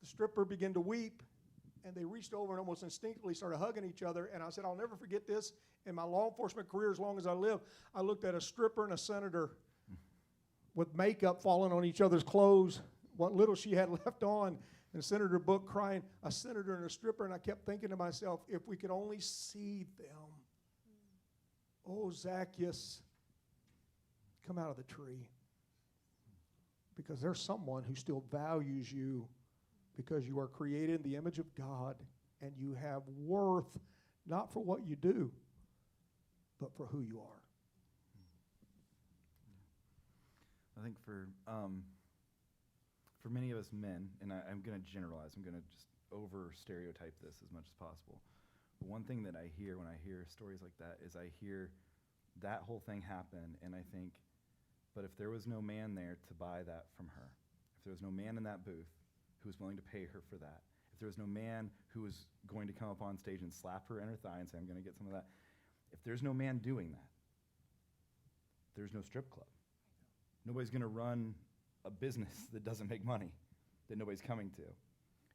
The stripper began to weep, and they reached over and almost instinctively started hugging each other. And I said, I'll never forget this in my law enforcement career as long as I live. I looked at a stripper and a senator with makeup falling on each other's clothes, what little she had left on, and Senator Book crying, a senator and a stripper. And I kept thinking to myself, if we could only see them. Oh, Zacchaeus, come out of the tree. Because there's someone who still values you because you are created in the image of God and you have worth not for what you do, but for who you are. I think for many of us men, and I'm going to generalize, I'm going to just over stereotype this as much as possible. But one thing that I hear when I hear stories like that is I hear that whole thing happen, and I think, but if there was no man there to buy that from her, if there was no man in that booth who was willing to pay her for that, if there was no man who was going to come up on stage and slap her in her thigh and say, I'm going to get some of that, if there's no man doing that, there's no strip club. Nobody's going to run a business that doesn't make money, that nobody's coming to.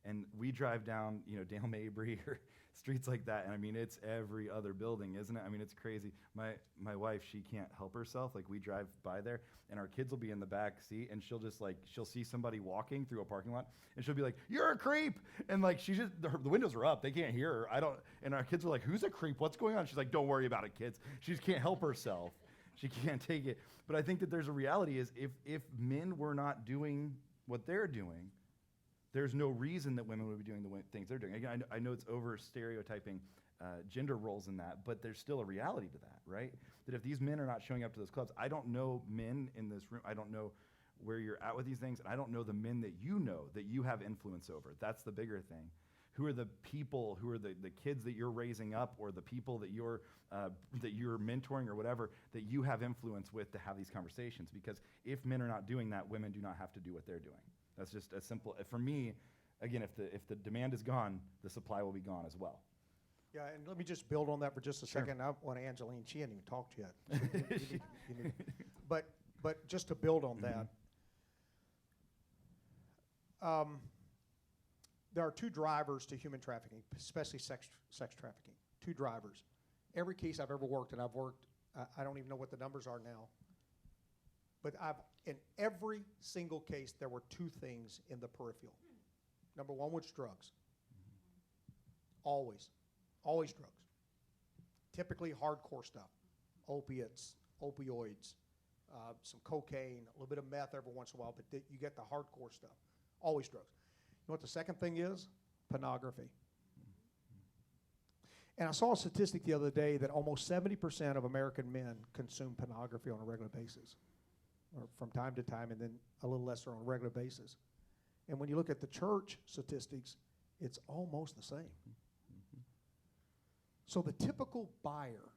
And we drive down, Dale Mabry or streets like that, and I mean, it's every other building, isn't it? I mean, it's crazy. My wife, she can't help herself. Like, we drive by there, and our kids will be in the back seat, and she'll see somebody walking through a parking lot, and she'll be like, "You're a creep!" And like, the windows are up, they can't hear her. And our kids are like, "Who's a creep? What's going on?" She's like, "Don't worry about it, kids." She just can't help herself. She can't take it. But I think that there's a reality is if men were not doing what they're doing, there's no reason that women would be doing the things they're doing. Again, I know it's over stereotyping gender roles in that, but there's still a reality to that, right? That if these men are not showing up to those clubs, I don't know men in this room, I don't know where you're at with these things, and I don't know the men that you have influence over. That's the bigger thing. Who are the people, who are the kids that you're raising up, or the people that you're mentoring or whatever, that you have influence with to have these conversations? Because if men are not doing that, women do not have to do what they're doing. That's just as simple. For me, again, if the demand is gone, the supply will be gone as well. Yeah, and let me just build on that for just a Sure. second. I want Angeline, she hadn't even talked yet. So but just to build on that, there are two drivers to human trafficking, especially sex trafficking. Two drivers. Every case I've ever worked, and I've worked, I don't even know what the numbers are now, but in every single case, there were two things in the peripheral. Number one was drugs. Always drugs. Typically hardcore stuff, opiates, opioids, some cocaine, a little bit of meth every once in a while, but you get the hardcore stuff. Always drugs. You know what the second thing is? Pornography. And I saw a statistic the other day that almost 70% of American men consume pornography on a regular basis, or from time to time, and then a little lesser on a regular basis. And when you look at the church statistics, it's almost the same. So the typical buyer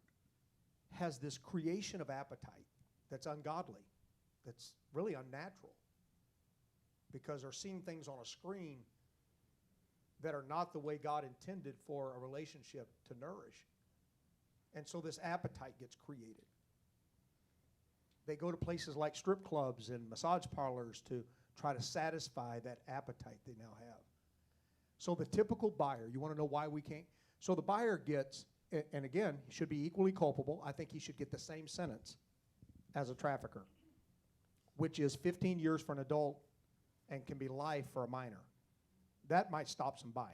has this creation of appetite that's ungodly, that's really unnatural, because they're seeing things on a screen that are not the way God intended for a relationship to nourish. And so this appetite gets created. They go to places like strip clubs and massage parlors to try to satisfy that appetite they now have. So the typical buyer, you want to know why we can't? So the buyer gets, and again, he should be equally culpable. I think he should get the same sentence as a trafficker, which is 15 years for an adult and can be life for a minor. That might stop some buying.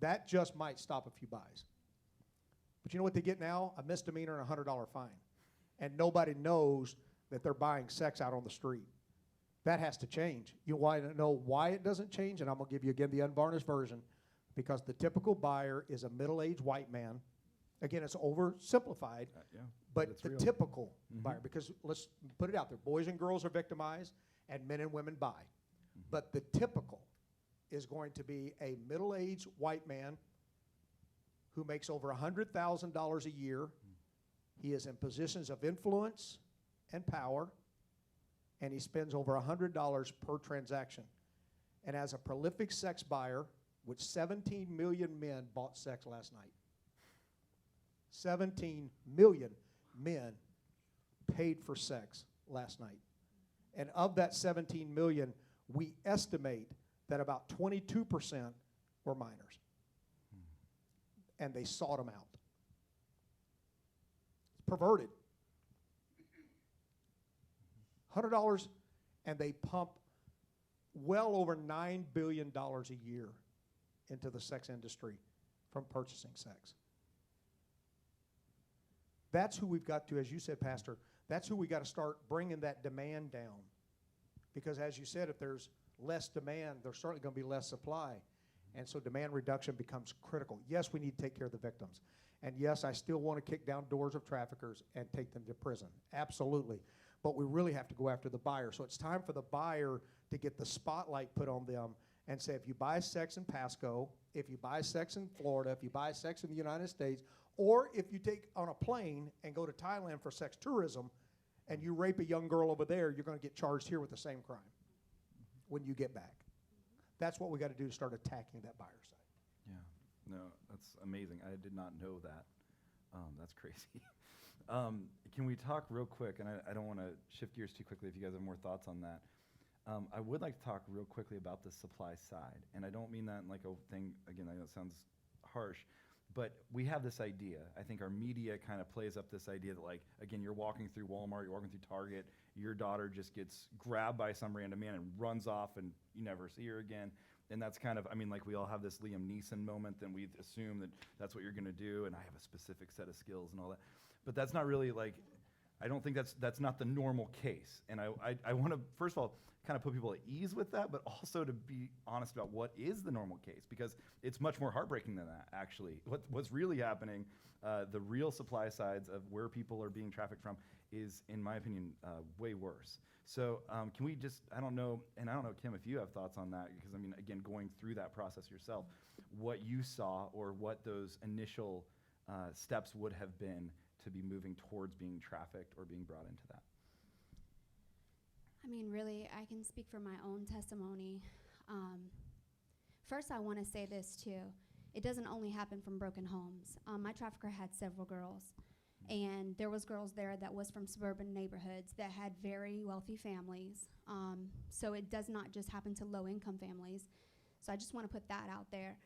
That just might stop a few buys. But you know what they get now? A misdemeanor and a $100 fine. And nobody knows that they're buying sex out on the street. That has to change. You want to know why it doesn't change? And I'm going to give you again the unvarnished version. Because the typical buyer is a middle-aged white man. Again, it's oversimplified. But the real. typical buyer, because let's put it out there, boys and girls are victimized and men and women buy. But the typical is going to be a middle-aged white man who makes over $100,000 a year. He is in positions of influence and power, and he spends over $100 per transaction. And as a prolific sex buyer, which 17 million men bought sex last night. 17 million men paid for sex last night. And of that 17 million, we estimate that about 22% were minors. And they sought them out. It's perverted. $100, and they pump well over $9 billion a year into the sex industry from purchasing sex. That's who we've got to, as you said, Pastor, that's who we got to start bringing that demand down. Because as you said, if there's less demand, there's certainly going to be less supply. And so demand reduction becomes critical. Yes, we need to take care of the victims. And yes, I still want to kick down doors of traffickers and take them to prison. Absolutely. But we really have to go after the buyer. So it's time for the buyer to get the spotlight put on them and say, if you buy sex in Pasco, if you buy sex in Florida, if you buy sex in the United States, or if you take on a plane and go to Thailand for sex tourism and you rape a young girl over there, you're going to get charged here with the same crime when you get back. That's what we got to do to start attacking that buyer side. Yeah, no, that's amazing. I did not know that. That's crazy. Can we talk real quick, and I don't want to shift gears too quickly if you guys have more thoughts on that. I would like to talk real quickly about the supply side, and I don't mean that in like a thing, again, I know it sounds harsh, but we have this idea. I think our media kind of plays up this idea that, like, again, you're walking through Walmart, you're walking through Target, your daughter just gets grabbed by some random man and runs off and you never see her again. And that's kind of, I mean, like, we all have this Liam Neeson moment, then we assume that that's what you're going to do, and I have a specific set of skills and all that. But that's not really, like, I don't think that's not the normal case. And I want to, first of all, kind of put people at ease with that, but also to be honest about what is the normal case, because it's much more heartbreaking than that, actually. What's really happening, the real supply sides of where people are being trafficked from is, in my opinion, way worse. So can we just, I don't know, Kim, if you have thoughts on that, because, I mean, again, going through that process yourself, what you saw or what those initial steps would have been to be moving towards being trafficked or being brought into that. I mean, really, I can speak from my own testimony. First, I want to say this, too. It doesn't only happen from broken homes. My trafficker had several girls, and there was girls there that was from suburban neighborhoods that had very wealthy families. So it does not just happen to low-income families. So I just want to put that out there.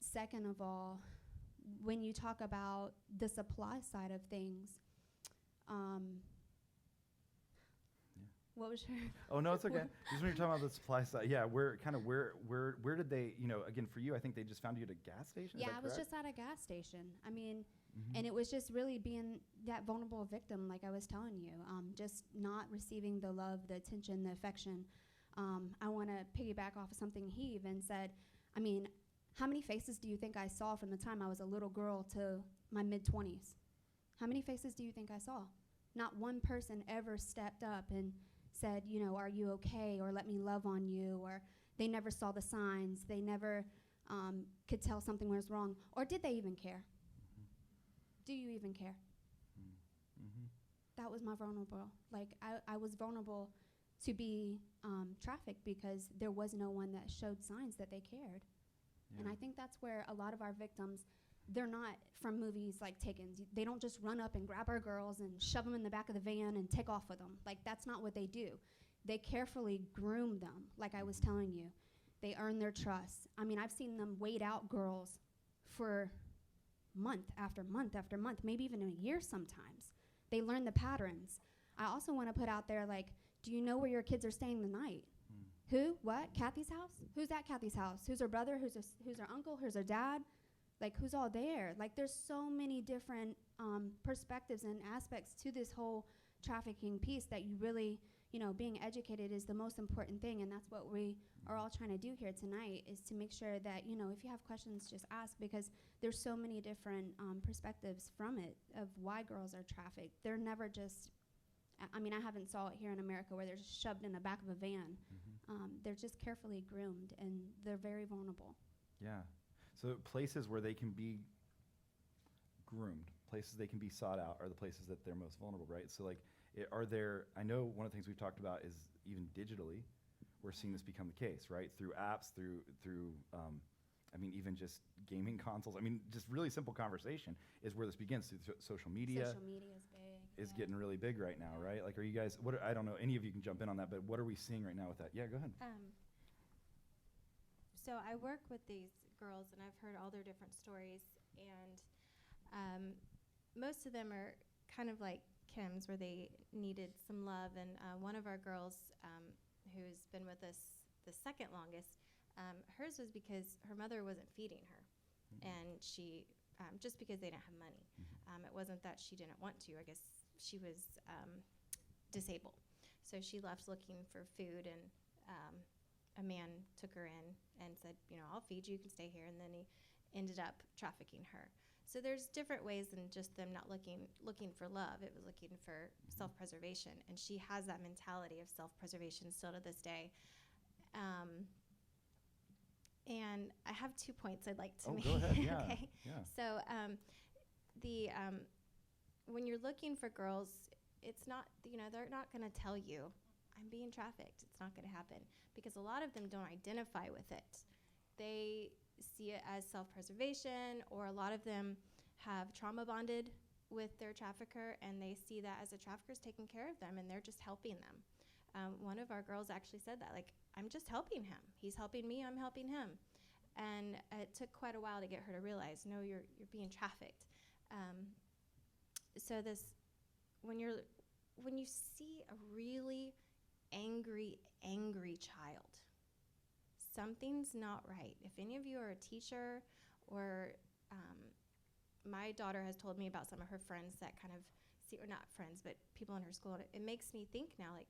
Second of all, when you talk about the supply side of things, what was your? Oh, no, it's okay. Just when you're talking about the supply side, yeah, where did they, again, for you, I think they just found you at a gas station? Yeah, I was just at a gas station. I mean, and it was just really being that vulnerable victim, like I was telling you, just not receiving the love, the attention, the affection. I want to piggyback off of something he even said. I mean, how many faces do you think I saw from the time I was a little girl to my mid-20s? How many faces do you think I saw? Not one person ever stepped up and said, are you okay, or let me love on you, or they never saw the signs. They never could tell something was wrong, or did they even care? do you even care? Mm-hmm. That was my vulnerable. Like, I was vulnerable to be trafficked because there was no one that showed signs that they cared. And I think that's where a lot of our victims, they're not from movies like Taken. They don't just run up and grab our girls and shove them in the back of the van and take off with them. Like, that's not what they do. They carefully groom them, like I was telling you. They earn their trust. I mean, I've seen them wait out girls for month after month after month, maybe even a year sometimes. They learn the patterns. I also want to put out there, like, do you know where your kids are staying the night? Who? What? Kathy's house? Who's at Kathy's house? Who's her brother? Who's her uncle? Who's her dad? Like, who's all there? Like, there's so many different perspectives and aspects to this whole trafficking piece that you really, being educated is the most important thing, and that's what we are all trying to do here tonight, is to make sure that, if you have questions, just ask, because there's so many different perspectives from it of why girls are trafficked. They're never just, I haven't saw it here in America where they're just shoved in the back of a van. They're just carefully groomed, and they're very vulnerable. Yeah. So places where they can be groomed, places they can be sought out, are the places that they're most vulnerable, right? So, like, I know one of the things we've talked about is even digitally, we're seeing this become the case, right? Through apps, through even just gaming consoles. Just really simple conversation is where this begins, through social media. Social media is big. Is getting really big right now, right? Like, are you guys, I don't know, any of you can jump in on that, but what are we seeing right now with that? Yeah, go ahead. So I work with these girls, and I've heard all their different stories, and most of them are kind of like Kim's, where they needed some love. And one of our girls, who's been with us the second longest, hers was because her mother wasn't feeding her, and she, just because they didn't have money. It wasn't that she didn't want to. I guess she was disabled. So she left looking for food, and a man took her in and said, I'll feed you, you can stay here. And then he ended up trafficking her. So there's different ways than just them not looking for love. It was looking for self-preservation. And she has that mentality of self-preservation still to this day. And I have 2 points I'd like to make. Go ahead, yeah. Okay. Yeah. So when you're looking for girls, it's not, they're not going to tell you, I'm being trafficked. It's not going to happen, because a lot of them don't identify with it. They see it as self-preservation, or a lot of them have trauma bonded with their trafficker, and they see that as a trafficker's taking care of them, and they're just helping them. One of our girls actually said that, like, I'm just helping him. He's helping me, I'm helping him. And it took quite a while to get her to realize, no, you're being trafficked. So when you see a really angry child, something's not right. If any of you are a teacher, or my daughter has told me about some of her friends that kind of see, or not friends, but people in her school, it makes me think now, like,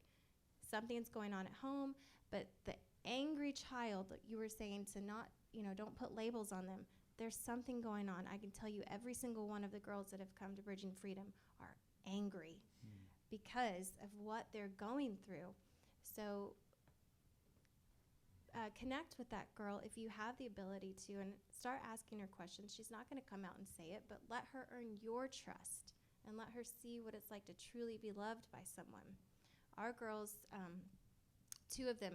something's going on at home. But the angry child, like you were saying, to not, don't put labels on them. There's something going on. I can tell you every single one of the girls that have come to Bridging Freedom are angry because of what they're going through. So connect with that girl if you have the ability to, and start asking her questions. She's not going to come out and say it, but let her earn your trust, and let her see what it's like to truly be loved by someone. Our girls, 2 of them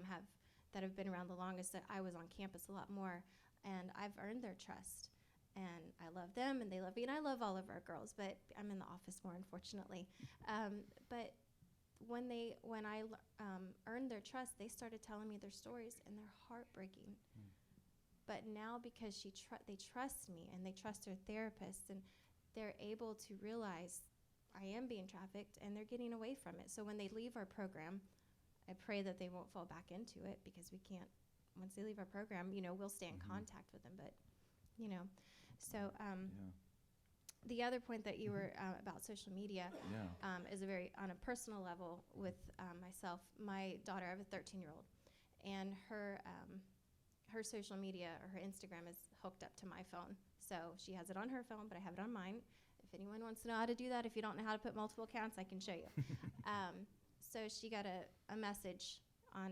that have been around the longest, that I was on campus a lot more, and I've earned their trust. And I love them, and they love me, and I love all of our girls, but I'm in the office more, unfortunately. But when I earned their trust, they started telling me their stories, and they're heartbreaking. But now, because they trust me, and they trust their therapist, and they're able to realize I am being trafficked, and they're getting away from it. So when they leave our program, I pray that they won't fall back into it, because we can't, once they leave our program, we'll stay in contact with them. But, so the other point that you were about social media is a very, on a personal level with myself. My daughter, I have a 13-year-old, and her social media, or her Instagram, is hooked up to my phone. So she has it on her phone, but I have it on mine. If anyone wants to know how to do that, if you don't know how to put multiple accounts, I can show you. So she got a message on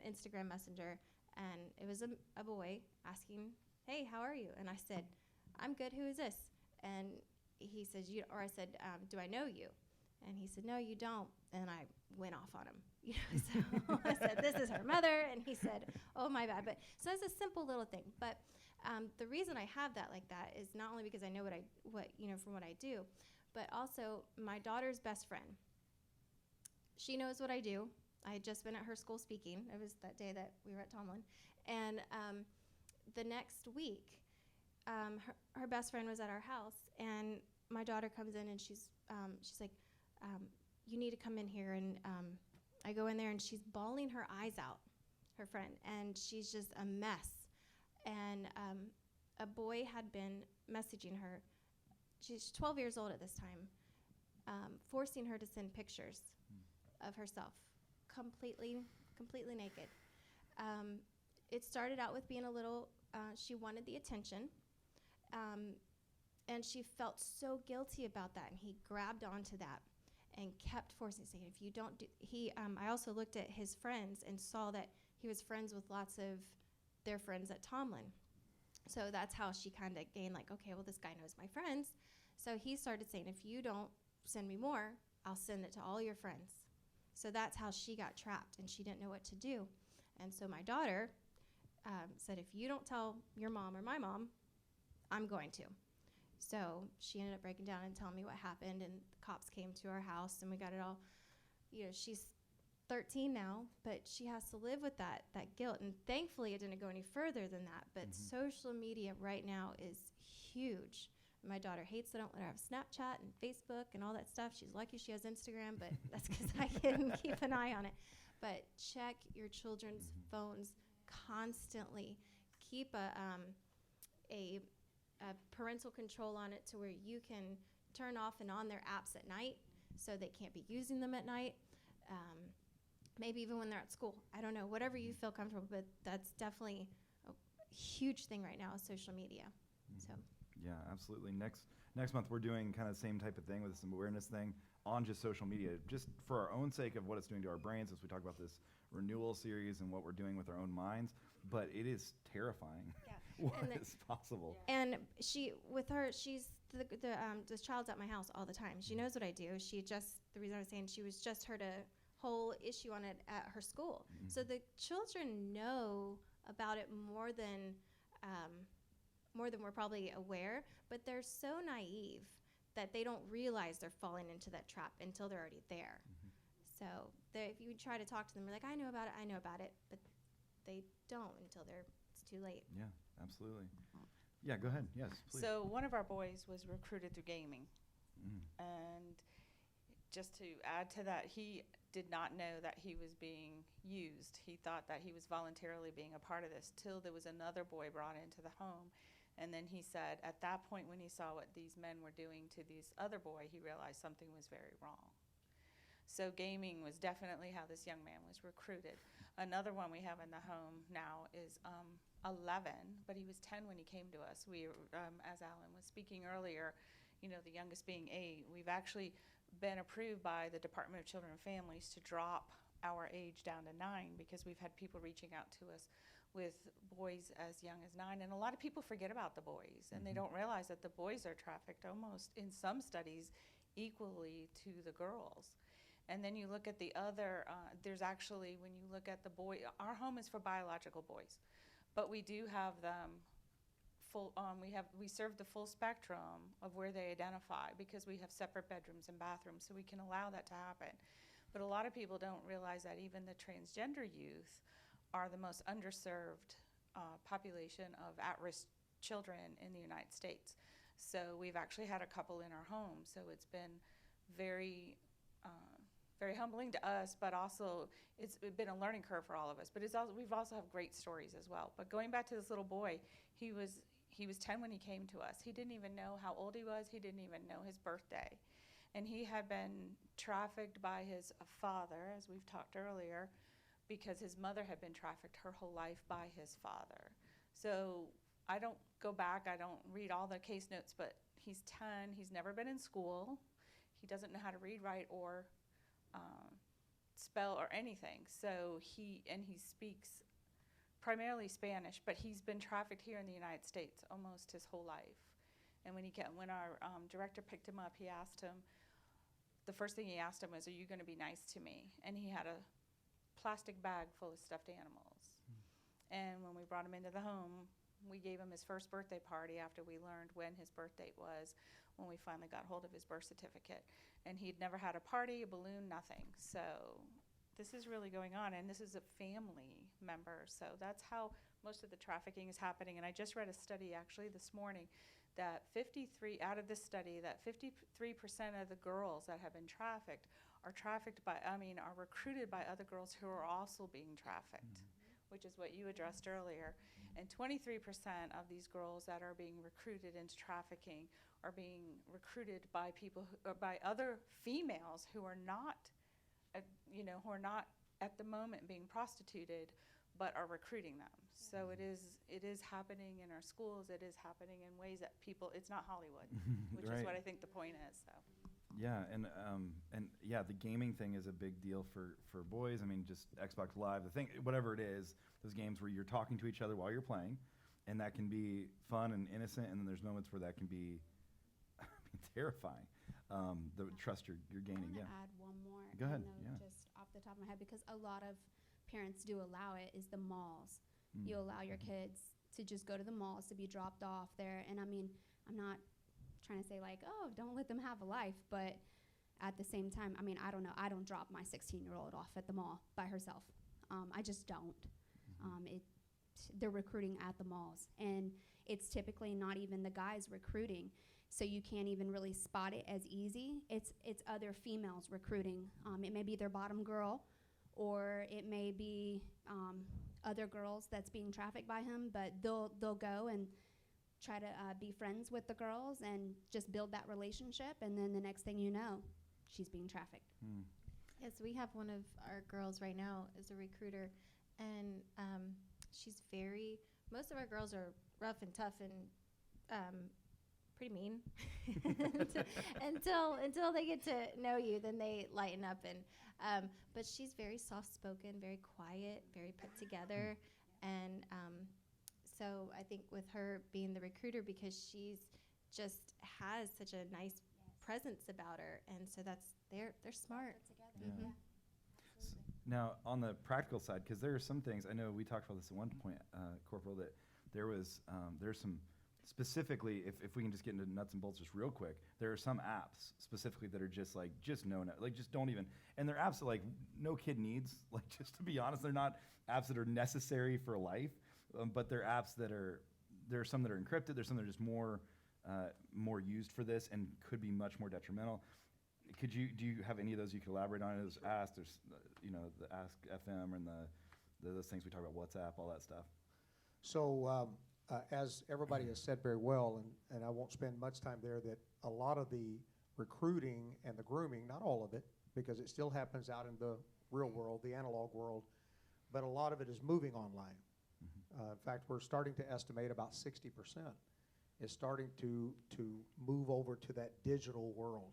Instagram Messenger, and it was a boy asking, hey, how are you? And I said, I'm good, who is this? And he says, I said, do I know you? And he said, no, you don't. And I went off on him. So I said, this is her mother. And he said, oh, my bad. But so it's a simple little thing. But the reason I have that like that is not only because I know from what I do, but also my daughter's best friend. She knows what I do. I had just been at her school speaking. It was that day that we were at Tomlin. And the next week, her best friend was at our house, and my daughter comes in, and she's like, you need to come in here. And I go in there, and she's bawling her eyes out, her friend, and she's just a mess. And a boy had been messaging her. She's 12 years old at this time, forcing her to send pictures of herself, completely naked. It started out with being a little, she wanted the attention, and she felt so guilty about that, and he grabbed onto that and kept forcing, saying, if you don't do, I also looked at his friends and saw that he was friends with lots of their friends at Tomlin. So that's how she kind of gained, like, okay, well, this guy knows my friends. So he started saying, if you don't send me more, I'll send it to all your friends. So that's how she got trapped, and she didn't know what to do. And so my daughter said, if you don't tell your mom or my mom, I'm going to. So she ended up breaking down and telling me what happened, and the cops came to our house, and we got it all. She's 13 now, but she has to live with that guilt. And thankfully, it didn't go any further than that. But social media right now is huge. My daughter hates that I don't let her have Snapchat and Facebook and all that stuff. She's lucky she has Instagram, but that's because I can keep an eye on it. But check your children's phones constantly. Keep a parental control on it to where you can turn off and on their apps at night so they can't be using them at night. Maybe even when they're at school. I don't know, whatever you feel comfortable, but that's definitely a huge thing right now is social media. So. Yeah, absolutely. Next month we're doing kind of the same type of thing with some awareness thing on just social media, just for our own sake of what it's doing to our brains as we talk about this renewal series and what we're doing with our own minds. But it is terrifying. Yeah. What is possible. And she's the child's at my house all the time. She knows what I do. The reason I was saying, she was just heard a whole issue on it at her school. So the children know about it more than we're probably aware, but they're so naive that they don't realize they're falling into that trap until they're already there. So if you try to talk to them, they're like, I know about it, but they don't until it's too late. Yeah, absolutely. Yeah, go ahead. Yes, please. So one of our boys was recruited through gaming. And just to add to that, he did not know that he was being used. He thought that he was voluntarily being a part of this till there was another boy brought into the home. And then he said at that point when he saw what these men were doing to this other boy, he realized something was very wrong. So gaming was definitely how this young man was recruited. Another one we have in the home now is 11, but he was 10 when he came to us. We, as Alan was speaking earlier, the youngest being 8, we've actually been approved by the Department of Children and Families to drop our age down to 9 because we've had people reaching out to us with boys as young as 9. And a lot of people forget about the boys, and they don't realize that the boys are trafficked almost, in some studies, equally to the girls. And then you look at the other, there's actually, when you look at the boy, our home is for biological boys, but we do have them full, we serve the full spectrum of where they identify because we have separate bedrooms and bathrooms, so we can allow that to happen. But a lot of people don't realize that even the transgender youth are the most underserved population of at-risk children in the United States. So we've actually had a couple in our home, so it's been very very humbling to us, but also it's been a learning curve for all of us. But we've also have great stories as well. But going back to this little boy, he was 10 when he came to us. He didn't even know how old he was. He didn't even know his birthday. And he had been trafficked by his father, as we've talked earlier, because his mother had been trafficked her whole life by his father. So I don't go back, I don't read all the case notes, but he's 10, he's never been in school, he doesn't know how to read, write, or spell or anything. So he speaks primarily Spanish, but he's been trafficked here in the United States almost his whole life. And when our director picked him up, the first thing he asked him was, "Are you going to be nice to me?" And he had a plastic bag full of stuffed animals. And when we brought him into the home, we gave him his first birthday party after we learned when his birth date was, when we finally got hold of his birth certificate. And he'd never had a party, a balloon, nothing. So this is really going on, and this is a family member. So that's how most of the trafficking is happening. And I just read a study actually this morning that 53 out of this study, that 53% of the girls that have been trafficked are recruited by other girls who are also being trafficked, which is what you addressed earlier. And 23% of these girls that are being recruited into trafficking are being recruited by by other females who are not, who are not at the moment being prostituted, but are recruiting them. So it is happening in our schools. It is happening in ways that it's not Hollywood, which Right. is what I think the point is. So. Yeah, and yeah, the gaming thing is a big deal for boys. I mean, just Xbox Live, the thing, whatever it is, those games where you're talking to each other while you're playing, and that can be fun and innocent, and then there's moments where that can be terrifying. The trust you're gaining. I Yeah. want to add one more. Go ahead, I know yeah. just off the top of my head, because a lot of parents do allow it, is the malls. You allow your kids to just go to the malls, to be dropped off there. And I mean, I'm not trying to say like, oh, don't let them have a life, but at the same time, I mean, I don't know. I don't drop my 16-year-old off at the mall by herself. I just don't. They're recruiting at the malls, and it's typically not even the guys recruiting, so you can't even really spot it as easy. It's other females recruiting. It may be their bottom girl, or it may be other girls that's being trafficked by him, but they'll go and try to be friends with the girls and just build that relationship, and then the next thing you know, she's being trafficked. Yes, we have one of our girls right now is a recruiter, and most of our girls are rough and tough and pretty mean until they get to know you, then they lighten up. And but she's very soft-spoken, very quiet, very put together, and so I think with her being the recruiter, because she's just has such a nice presence about her, and so they're smart. Yeah. Now, on the practical side, because there are some things, I know we talked about this at one point, Corporal, that there's some, specifically, if we can just get into nuts and bolts just real quick, there are some apps specifically that are just no, like just don't even, and they're apps that like no kid needs, like just to be honest, they're not apps that are necessary for life, but they're apps that there are some that are encrypted, there's some that are just more used for this and could be much more detrimental. Do you have any of those you could elaborate on? There's Ask, there's the Ask FM and those things we talk about, WhatsApp, all that stuff. So as everybody has said very well, and I won't spend much time there, that a lot of the recruiting and the grooming, not all of it, because it still happens out in the real world, the analog world, but a lot of it is moving online. In fact, we're starting to estimate about 60% is starting to move over to that digital world,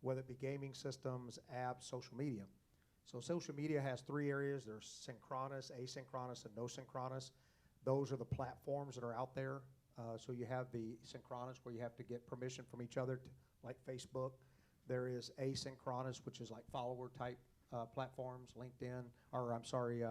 whether it be gaming systems, apps, social media. So social media has three areas. There's synchronous, asynchronous, and no synchronous. Those are the platforms that are out there. So you have the synchronous, where you have to get permission from each other, like Facebook. There is asynchronous, which is like follower type platforms, LinkedIn, or I'm sorry,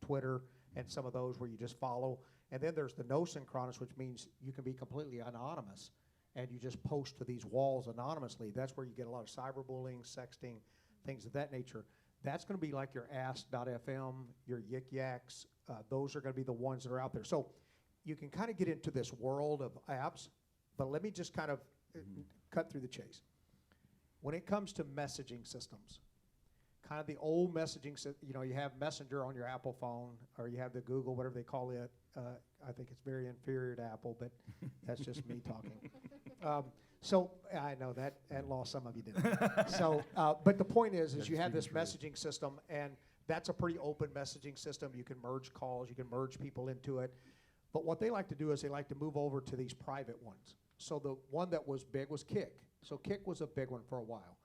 Twitter, and some of those where you just follow. And then there's the no synchronous, which means you can be completely anonymous, and you just post to these walls anonymously. That's where you get a lot of cyberbullying, sexting, things of that nature. That's going to be like your Ask.fm, your Yik Yaks. Those are going to be the ones that are out there. So you can kind of get into this world of apps, but let me just kind of cut through the chase. When it comes to messaging systems, kind of the old messaging, you have Messenger on your Apple phone, or you have the Google, whatever they call it. I think it's very inferior to Apple, but that's just me talking. So I know that lost some of you didn't. So, but the point is you have this messaging system, and that's a pretty open messaging system. You can merge calls, you can merge people into it. But what they like to do is they like to move over to these private ones. So the one that was big was Kik. So Kik was a big one for a while.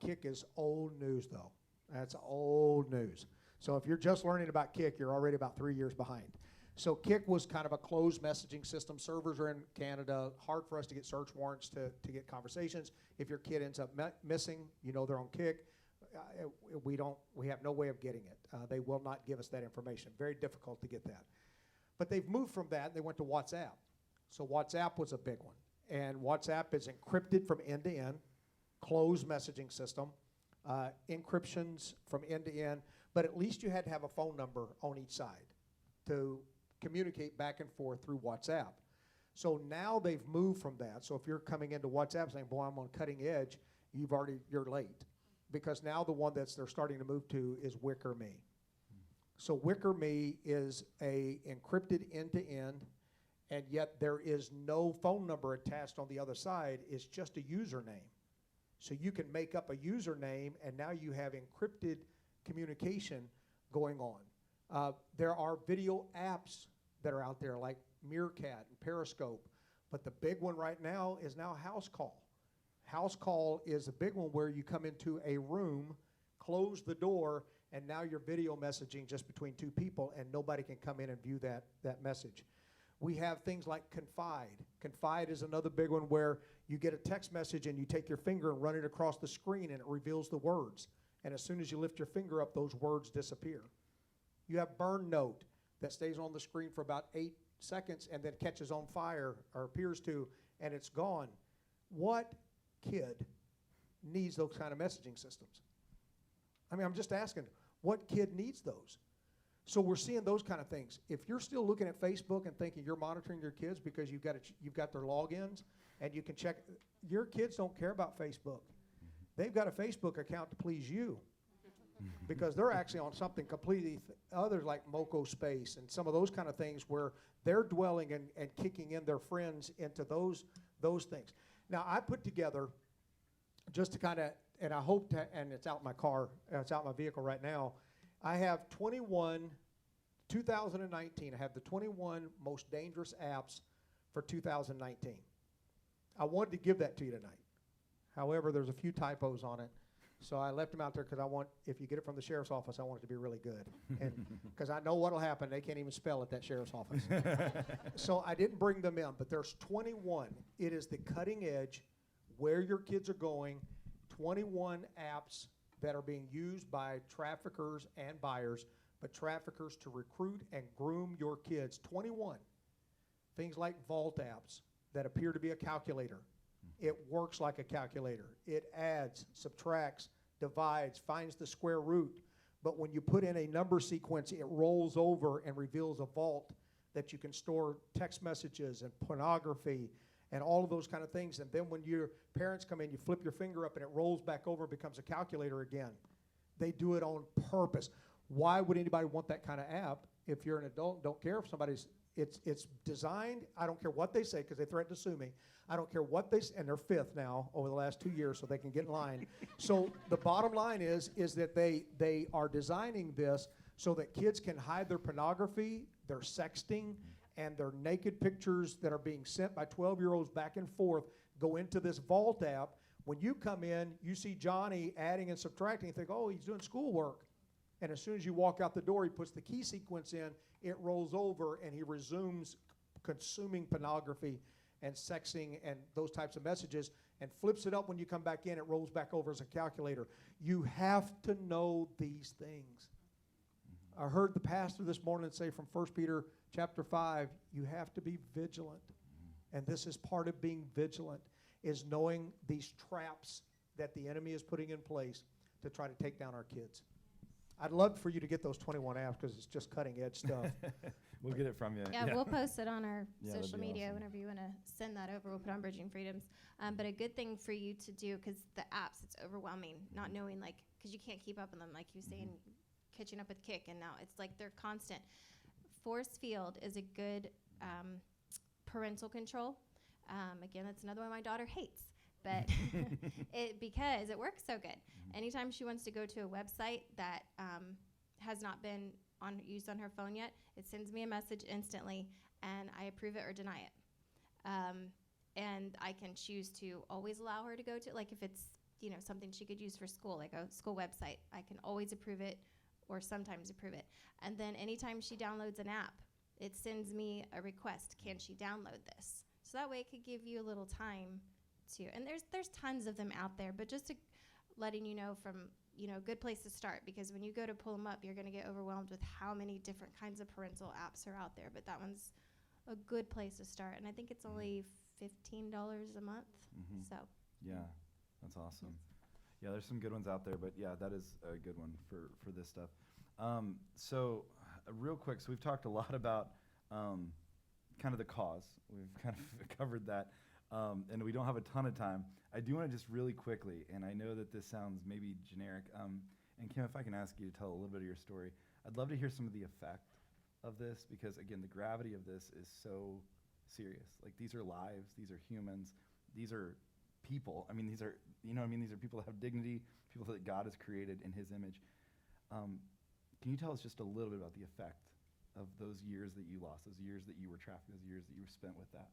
Kik is old news, though. That's old news. So if you're just learning about Kik, you're already about 3 years behind. So Kik was kind of a closed messaging system. Servers are in Canada. Hard for us to get search warrants to get conversations. If your kid ends up missing, you know they're on Kik. We have no way of getting it. They will not give us that information. Very difficult to get that. But they've moved from that. They went to WhatsApp. So WhatsApp was a big one. And WhatsApp is encrypted from end to end, closed messaging system, encryptions from end to end. But at least you had to have a phone number on each side to communicate back and forth through WhatsApp. So now they've moved from that. So if you're coming into WhatsApp saying, boy, I'm on cutting edge, you're late. Because now the one they're starting to move to is Wicker Me. So Wicker Me is a encrypted end-to-end, and yet there is no phone number attached on the other side. It's just a username. So you can make up a username, and now you have encrypted communication going on. There are video apps that are out there like Meerkat and Periscope, but the big one right now is now House Call. House Call is a big one where you come into a room, close the door, and now you're video messaging just between two people, and nobody can come in and view that message. We have things like Confide. Confide is another big one where you get a text message and you take your finger and run it across the screen, and it reveals the words. And as soon as you lift your finger up, those words disappear. You have Burn Note that stays on the screen for about 8 seconds and then catches on fire, or appears to, and it's gone. What kid needs those kind of messaging systems? I mean, I'm just asking, what kid needs those? So we're seeing those kind of things. If you're still looking at Facebook and thinking you're monitoring your kids because you've got their logins and you can check, your kids don't care about Facebook. They've got a Facebook account to please you because they're actually on something completely other, like Moco Space and some of those kind of things where they're dwelling and kicking in their friends into those things. Now, I put together, just to kind of, and I hope to, and it's out in my car, it's out in my vehicle right now, I have 2019, I have the 21 most dangerous apps for 2019. I wanted to give that to you tonight. However, there's a few typos on it, so I left them out there because I want, if you get it from the sheriff's office, I want it to be really good. And because I know what'll happen, they can't even spell it, that sheriff's office. So I didn't bring them in, but there's 21. It is the cutting edge, where your kids are going, 21 apps that are being used by traffickers and buyers, but traffickers to recruit and groom your kids. 21. Things like vault apps that appear to be a calculator. It works like a calculator. It adds, subtracts, divides, finds the square root. But when you put in a number sequence, it rolls over and reveals a vault that you can store text messages and pornography and all of those kind of things. And then when your parents come in, you flip your finger up and it rolls back over and becomes a calculator again. They do it on purpose. Why would anybody want that kind of app if you're an adult and don't care if somebody's, it's designed, I don't care what they say because they threatened to sue me. I don't care what they say, and they're fifth now over the last 2 years so they can get in line. So the bottom line is that they are designing this so that kids can hide their pornography, their sexting, and their naked pictures that are being sent by 12-year-olds back and forth go into this vault app. When you come in, you see Johnny adding and subtracting, you think, oh, he's doing schoolwork. And as soon as you walk out the door, he puts the key sequence in, it rolls over, and he resumes consuming pornography and sexing and those types of messages and flips it up when you come back in, it rolls back over as a calculator. You have to know these things. I heard the pastor this morning say from 1 Peter chapter 5, you have to be vigilant. And this is part of being vigilant, is knowing these traps that the enemy is putting in place to try to take down our kids. I'd love for you to get those 21 apps because it's just cutting edge stuff. We'll get it from you. Yeah, we'll post it on our Yeah, that'd social be media awesome. whenever you want to send that over. We'll put it on Bridging Freedoms. But a good thing for you to do, because the apps, it's overwhelming, not knowing, like, because you can't keep up on them, like you were saying, catching up with Kik, and now it's like they're constant. Force Field is a good parental control. Again, that's another one my daughter hates, but because it works so good. Anytime she wants to go to a website that has not been used on her phone yet, it sends me a message instantly, and I approve it or deny it. And I can choose to always allow her to go to, like if it's something she could use for school, like a school website, I can always approve it or sometimes approve it. And then anytime she downloads an app, it sends me a request. Can she download this? So that way it could give you a little time to, and there's tons of them out there, but just to letting you know from, good place to start, because when you go to pull them up, you're going to get overwhelmed with how many different kinds of parental apps are out there, but that one's a good place to start. And I think it's only $15 a month. Mhm. So Yeah, that's awesome. Yeah, there's some good ones out there, but yeah, that is a good one for this stuff. Real quick, so we've talked a lot about kind of the cause. We've kind of covered that, and we don't have a ton of time. I do want to just really quickly, and I know that this sounds maybe generic, and Kim, if I can ask you to tell a little bit of your story, I'd love to hear some of the effect of this, because again, the gravity of this is so serious. Like, these are lives, these are humans, these are people. I mean, these are, these are people that have dignity, people that God has created in his image. Can you tell us just a little bit about the effect of those years that you lost, those years that you were trafficked, those years that you were spent with that?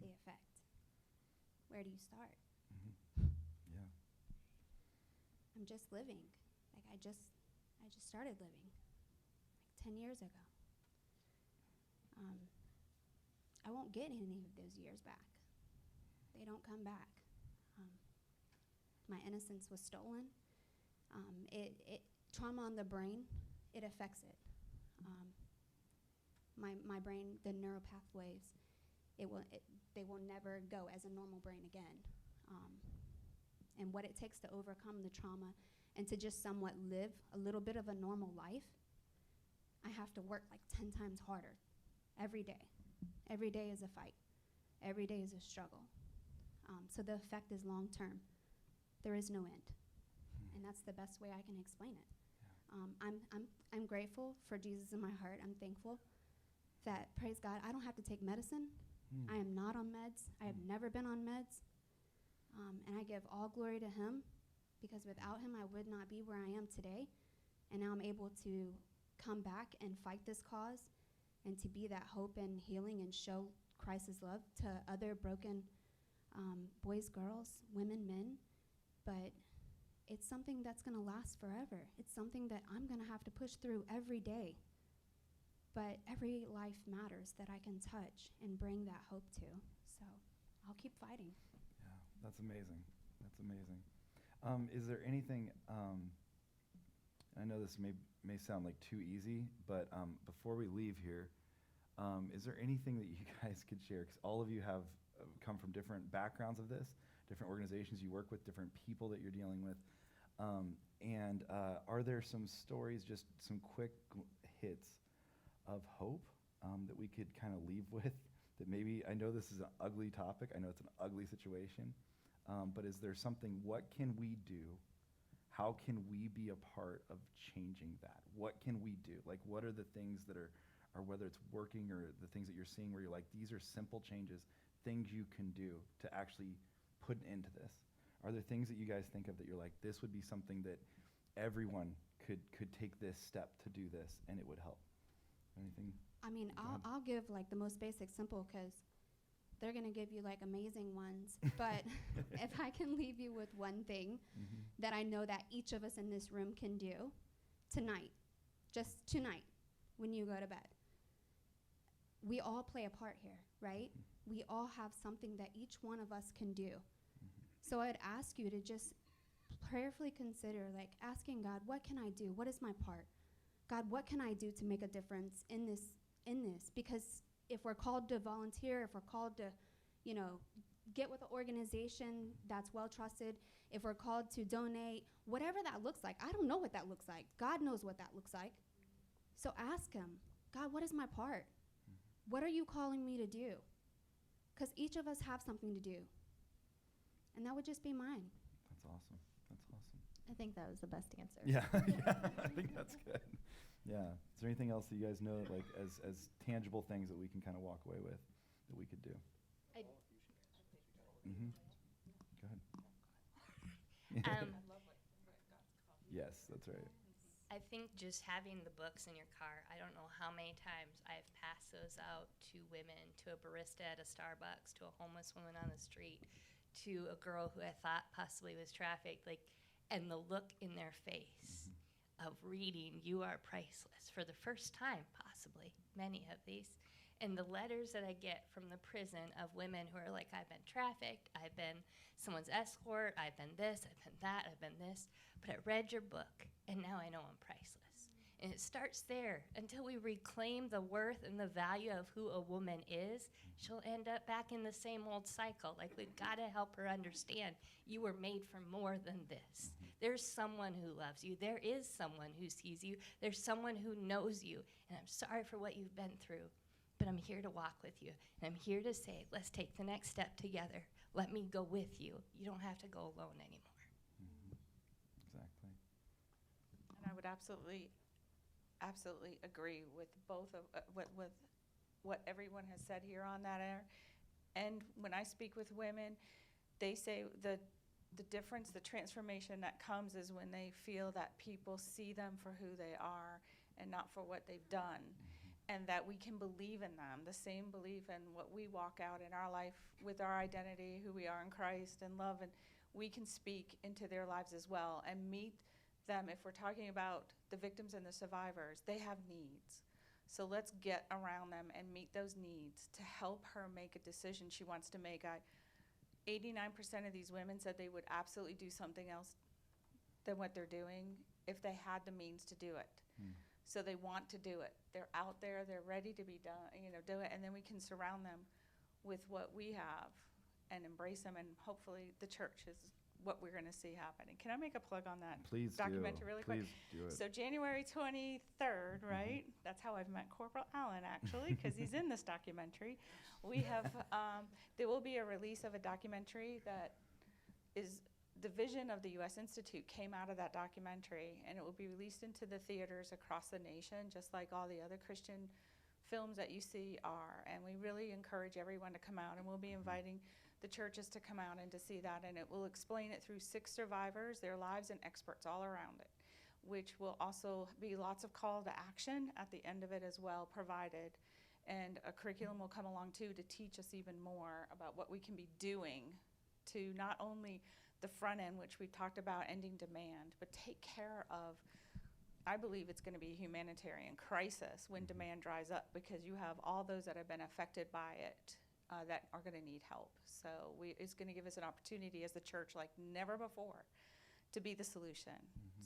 The effect. Where do you start? Yeah. I'm just living. Like I just started living like 10 years ago. I won't get any of those years back. They don't come back. My innocence was stolen. Trauma on the brain, it affects it. My brain, the neural pathways, they will never go as a normal brain again. And what it takes to overcome the trauma and to just somewhat live a little bit of a normal life, I have to work like 10 times harder every day. Every day is a fight. Every day is a struggle. So the effect is long term. There is no end. And that's the best way I can explain it. I'm grateful for Jesus in my heart. I'm thankful that, praise God, I don't have to take medicine. I am not on meds. I have never been on meds. And I give all glory to him, because without him, I would not be where I am today. And now I'm able to come back and fight this cause and to be that hope and healing and show Christ's love to other broken boys, girls, women, men. But it's something that's going to last forever. It's something that I'm going to have to push through every day. But every life matters that I can touch and bring that hope to. So I'll keep fighting. Yeah, that's amazing. That's amazing. Is there anything, I know this may sound like too easy, but before we leave here, is there anything that you guys could share? Because all of you have come from different backgrounds of this, different organizations you work with, different people that you're dealing with. And are there some stories, just some quick hits of hope that we could kind of leave with? That maybe, I know this is an ugly topic, I know it's an ugly situation, but is there something, what can we do? How can we be a part of changing that? What can we do? Like, what are the things that are whether it's working or the things that you're seeing where you're like, these are simple changes, things you can do to actually put into this? Are there things that you guys think of that you're like, this would be something that everyone could take this step to do this and it would help? Anything? I mean, I'll give like the most basic, simple, because they're going to give you like amazing ones. But if I can leave you with one thing that I know that each of us in this room can do tonight, just tonight, when you go to bed. We all play a part here, right? We all have something that each one of us can do. So I'd ask you to just prayerfully consider, like, asking God, what can I do? What is my part? God, what can I do to make a difference in this? Because if we're called to volunteer, if we're called to, get with an organization that's well trusted, if we're called to donate, whatever that looks like, I don't know what that looks like. God knows what that looks like. So ask him, God, what is my part? What are you calling me to do? Because each of us have something to do. And that would just be mine. That's awesome. That's awesome. I think that was the best answer. Yeah, yeah, I think that's good. Yeah. Is there anything else that you guys know, like, as tangible things that we can kind of walk away with that we could do? Go ahead. Yes, that's right. I think just having the books in your car, I don't know how many times I've passed those out to women, to a barista at a Starbucks, to a homeless woman on the street, to a girl who I thought possibly was trafficked, and the look in their face of reading You Are Priceless for the first time, possibly, many of these. And the letters that I get from the prison of women who are like, I've been trafficked, I've been someone's escort, I've been this, I've been that, I've been this, but I read your book, and now I know I'm priceless. And it starts there. Until we reclaim the worth and the value of who a woman is, she'll end up back in the same old cycle. Like, we've got to help her understand you were made for more than this. There's someone who loves you. There is someone who sees you. There's someone who knows you. And I'm sorry for what you've been through, but I'm here to walk with you. And I'm here to say, let's take the next step together. Let me go with you. You don't have to go alone anymore. Exactly. And I would absolutely agree with both of with what everyone has said here on that air. And when I speak with women, they say the difference, the transformation that comes is when they feel that people see them for who they are and not for what they've done, and that we can believe in them, the same belief in what we walk out in our life with our identity, who we are in Christ and love, and we can speak into their lives as well and meet them. If we're talking about the victims and the survivors, they have needs. So let's get around them and meet those needs to help her make a decision she wants to make. 89% of these women said they would absolutely do something else than what they're doing if they had the means to do it. So they want to do it. They're out there, they're ready to be done, do it, and then we can surround them with what we have and embrace them, and hopefully the church is what we're going to see happening. Can I make a plug on that Please documentary do. really quick? Please do it. So January 23rd, right? That's how I've met Corporal Allen, actually, because he's in this documentary. We have, there will be a release of a documentary that is, the vision of the U.S. Institute came out of that documentary, and it will be released into the theaters across the nation, just like all the other Christian films that you see are. And we really encourage everyone to come out, and we'll be inviting the churches to come out and to see that, and it will explain it through 6 survivors, their lives, and experts all around it, which will also be lots of call to action at the end of it as well provided. And a curriculum will come along too to teach us even more about what we can be doing to not only the front end, which we've talked about, ending demand, but take care of, I believe it's going to be a humanitarian crisis when demand dries up, because you have all those that have been affected by it that are going to need help. So it's going to give us an opportunity as the church like never before to be the solution.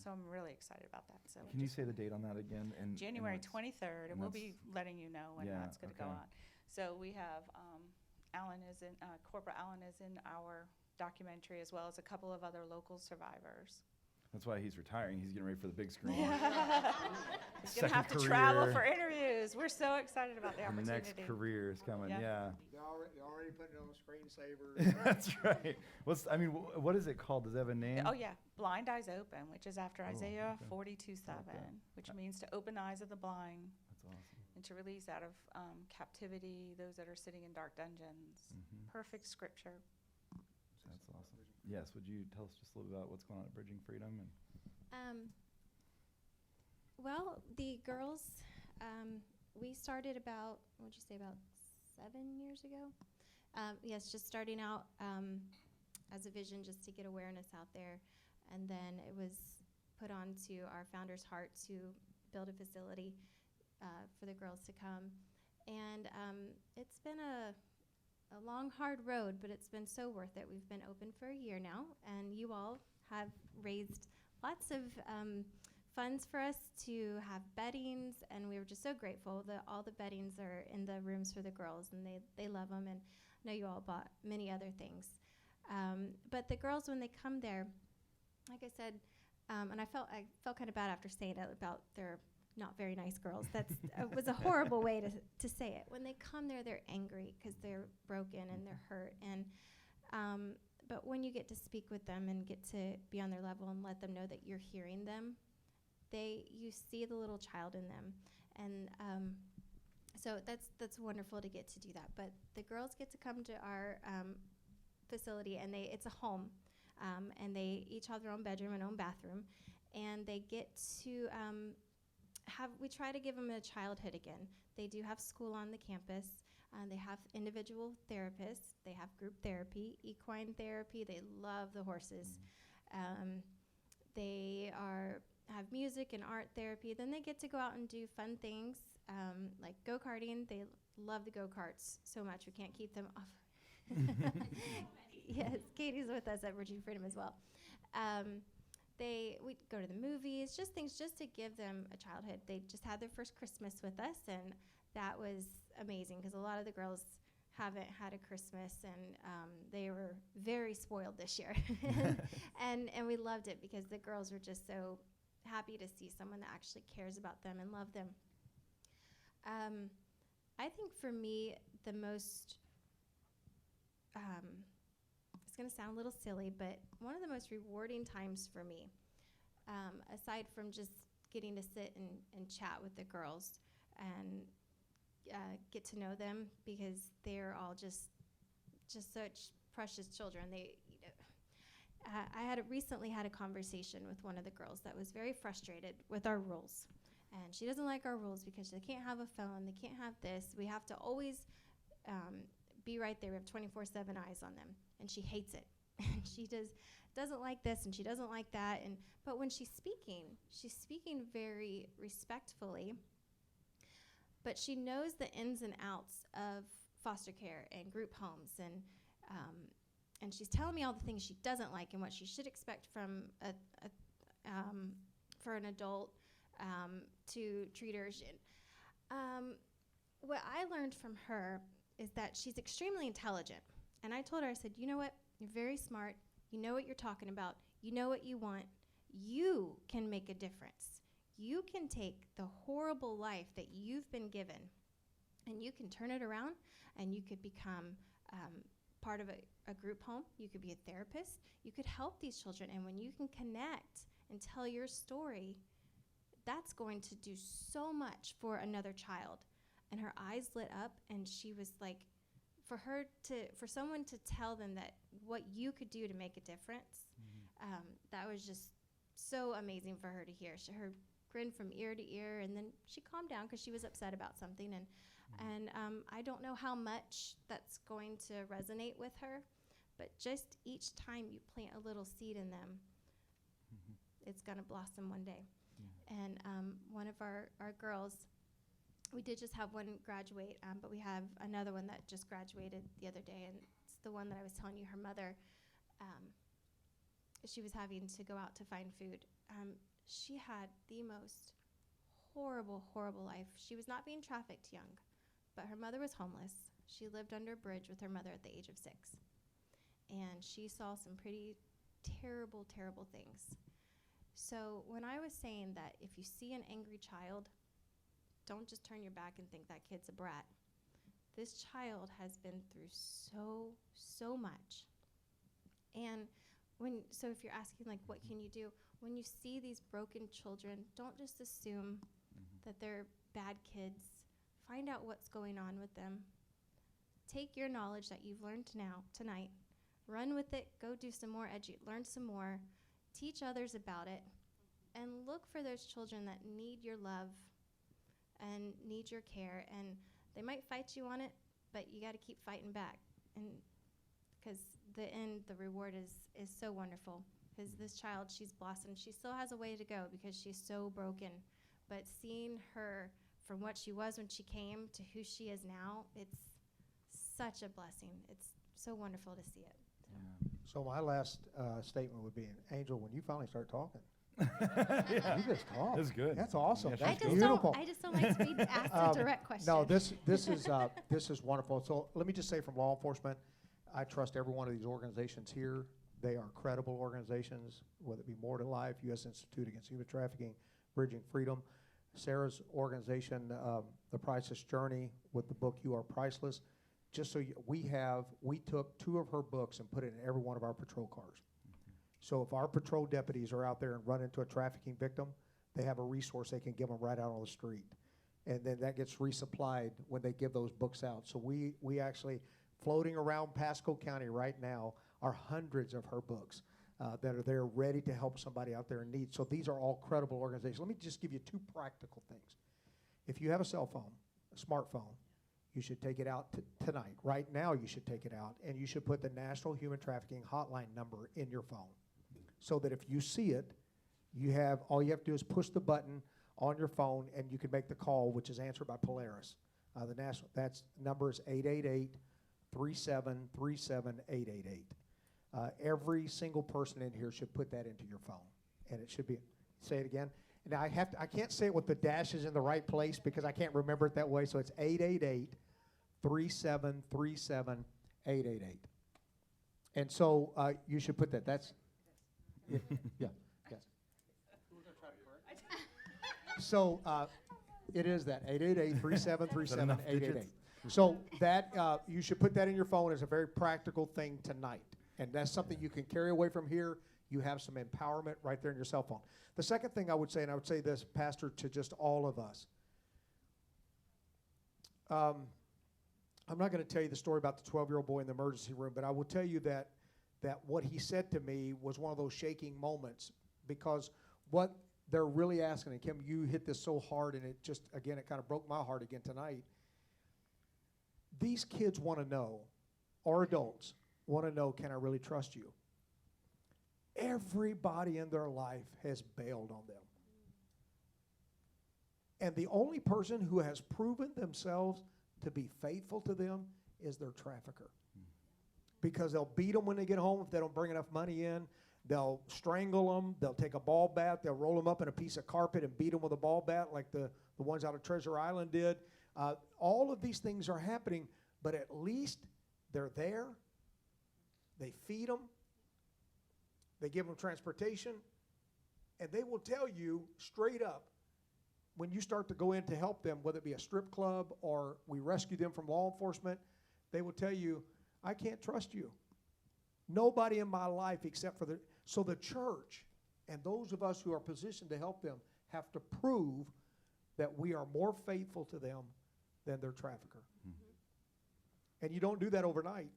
So I'm really excited about that. So Can you say the date on that again? And January what's- 23rd, and we'll be letting you know when Yeah, that's going to go okay. on. So we have Corporal Allen is in our documentary, as well as a couple of other local survivors. That's why he's retiring. He's getting ready for the big screen. He's going to have to Second travel career. for interviews. We're so excited about the And the opportunity. next career is coming. Yeah. Yeah. They're already putting it on screensavers. That's right. What is it called? Does it have a name? Oh, yeah. Blind Eyes Open, which is after Oh, Isaiah okay. 42:7, Okay. which means to open the eyes of the blind That's awesome. and to release out of captivity those that are sitting in dark dungeons. Mhm. Perfect scripture. That's awesome. Yes. Would you tell us just a little about what's going on at Bridging Freedom? And Well, the girls, we started about 7 years ago? Yes, just starting out as a vision just to get awareness out there. And then it was put on to our founder's heart to build a facility for the girls to come. And it's been a long, hard road, but it's been so worth it. We've been open for a year now, and you all have raised lots of funds for us to have beddings, and we were just so grateful that all the beddings are in the rooms for the girls, and they love them, and I know you all bought many other things. But the girls, when they come there, like I said, and I felt kind of bad after saying it about they're not very nice girls. That's was a horrible way to say it. When they come there, they're angry because they're broken and they're hurt. And but when you get to speak with them and get to be on their level and let them know that you're hearing them, you see the little child in them. And so that's wonderful to get to do that. But the girls get to come to our facility, and it's a home, and they each have their own bedroom and own bathroom, and they get to we try to give them a childhood again. They do have school on the campus. They have individual therapists. They have group therapy, equine therapy. They love the horses. They are have music and art therapy. Then they get to go out and do fun things like go-karting. They love the go-karts so much. We can't keep them off. Yes, Katie's with us at Virgin Freedom as well. We go to the movies, just things just to give them a childhood. They just had their first Christmas with us, and that was amazing because a lot of the girls haven't had a Christmas, and they were very spoiled this year. and we loved it because the girls were just so happy to see someone that actually cares about them and love them. I think for me, the most, it's going to sound a little silly, but one of the most rewarding times for me, aside from just getting to sit and chat with the girls and get to know them, because they're all just such precious children. I recently had a conversation with one of the girls that was very frustrated with our rules. And she doesn't like our rules because they can't have a phone, they can't have this. We have to always be right there. We have 24/7 eyes on them. And she hates it. She doesn't like this and she doesn't like that. But when she's speaking very respectfully. But she knows the ins and outs of foster care and group homes, and she's telling me all the things she doesn't like and what she should expect from for an adult to treat her. What I learned from her is that she's extremely intelligent, and I told her, I said, you know what? You're very smart. You know what you're talking about. You know what you want. You can make a difference. You can take the horrible life that you've been given and you can turn it around, and you could become part of a group home. You could be a therapist. You could help these children. And when you can connect and tell your story, that's going to do so much for another child. And her eyes lit up, and she was like, for someone to tell them that what you could do to make a difference, that was just so amazing for her to hear. Her grin from ear to ear, and then she calmed down because she was upset about something, and I don't know how much that's going to resonate with her, but just each time you plant a little seed in them, it's going to blossom one day. And one of our girls, we did just have one graduate, but we have another one that just graduated the other day, and it's the one that I was telling you, her mother, she was having to go out to find food. She had the most horrible, horrible life. She was not being trafficked young, but her mother was homeless. She lived under a bridge with her mother at the age of 6. And she saw some pretty terrible, terrible things. So when I was saying that if you see an angry child, don't just turn your back and think that kid's a brat. This child has been through so much. And so if you're asking, like, what can you do? When you see these broken children, don't just assume that they're bad kids. Find out what's going on with them. Take your knowledge that you've learned tonight, run with it, go do some more, learn some more, teach others about it, and look for those children that need your love and need your care. And they might fight you on it, but you got to keep fighting back. And because the reward is so wonderful. Because this child, she's blossomed. She still has a way to go because she's so broken. But seeing her from what she was when she came to who she is now, it's such a blessing. It's so wonderful to see it. So my last statement would be, Angel, when you finally start talking, Yeah. you just talk. That's good. That's awesome. Yeah, That's that's beautiful. I just don't like to be asked a direct question. No, this is wonderful. So let me just say, from law enforcement, I trust every one of these organizations here. They are credible organizations, whether it be More to Life, U.S. Institute Against Human Trafficking, Bridging Freedom, Sarah's organization, The Priceless Journey, with the book You Are Priceless. Just so we took 2 of her books and put it in every one of our patrol cars. So if our patrol deputies are out there and run into a trafficking victim, they have a resource they can give them right out on the street. And then that gets resupplied when they give those books out. So we actually, floating around Pasco County right now, are hundreds of her books that are there ready to help somebody out there in need. So these are all credible organizations. Let me just give you 2 practical things. If you have a cell phone, a smartphone, you should take it out tonight. Right now you should take it out, and you should put the National Human Trafficking Hotline number in your phone, so that if you see it, all you have to do is push the button on your phone, and you can make the call, which is answered by Polaris. That's number is 888-373-7888. Every single person in here should put that into your phone, and it should be. Say it again. Now I can't say it with the dashes in the right place because I can't remember it that way. So it's 888-373-7888. And so you should put that. That's yeah, yes. So it is that 888-373-7888. So that you should put that in your phone as a very practical thing tonight, and that's something you can carry away from here. You have some empowerment right there in your cell phone. The second thing I would say, and I would say this, Pastor, to just all of us. I'm not going to tell you the story about the 12-year-old boy in the emergency room, but I will tell you that what he said to me was one of those shaking moments, because what they're really asking, and Kim, you hit this so hard, and it just, again, it kind of broke my heart again tonight. These kids want to know, or adults want to know, can I really trust you? Everybody in their life has bailed on them. And the only person who has proven themselves to be faithful to them is their trafficker. Because they'll beat them when they get home if they don't bring enough money in. They'll strangle them. They'll take a ball bat. They'll roll them up in a piece of carpet and beat them with a ball bat like the ones out of Treasure Island did. All of these things are happening, but at least they're there. They feed them. They give them transportation. And they will tell you straight up, when you start to go in to help them, whether it be a strip club or we rescue them from law enforcement, they will tell you, I can't trust you. Nobody in my life except for so the church and those of us who are positioned to help them have to prove that we are more faithful to them than their trafficker. Mm-hmm. And you don't do that overnight,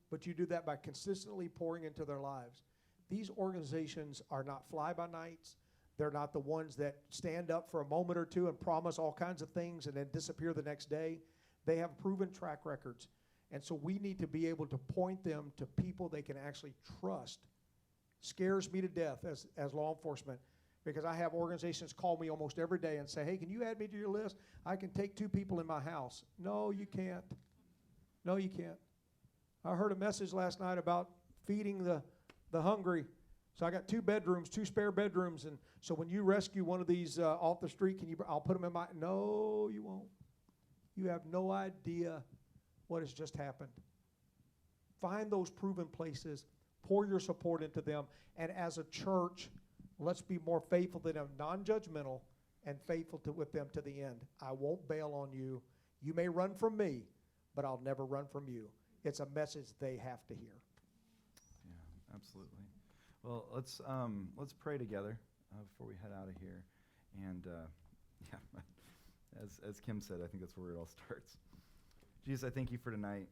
but you do that by consistently pouring into their lives. These organizations are not fly-by-nights. They're not the ones that stand up for a moment or two and promise all kinds of things and then disappear the next day. They have proven track records. And so we need to be able to point them to people they can actually trust. Scares me to death as law enforcement, because I have organizations call me almost every day and say, hey, can you add me to your list? I can take 2 people in my house. No, you can't. No, you can't. I heard a message last night about feeding the hungry. So I got 2 spare bedrooms, and so when you rescue one of these off the street, I'll put them in my, no, you won't. You have no idea what has just happened. Find those proven places, pour your support into them, and as a church, let's be more faithful to them, non-judgmental, and faithful with them to the end. I won't bail on you. You may run from me, but I'll never run from you. It's a message they have to hear. Yeah, absolutely. Well, let's pray together before we head out of here. And yeah, as Kim said, I think that's where it all starts. Jesus, I thank you for tonight.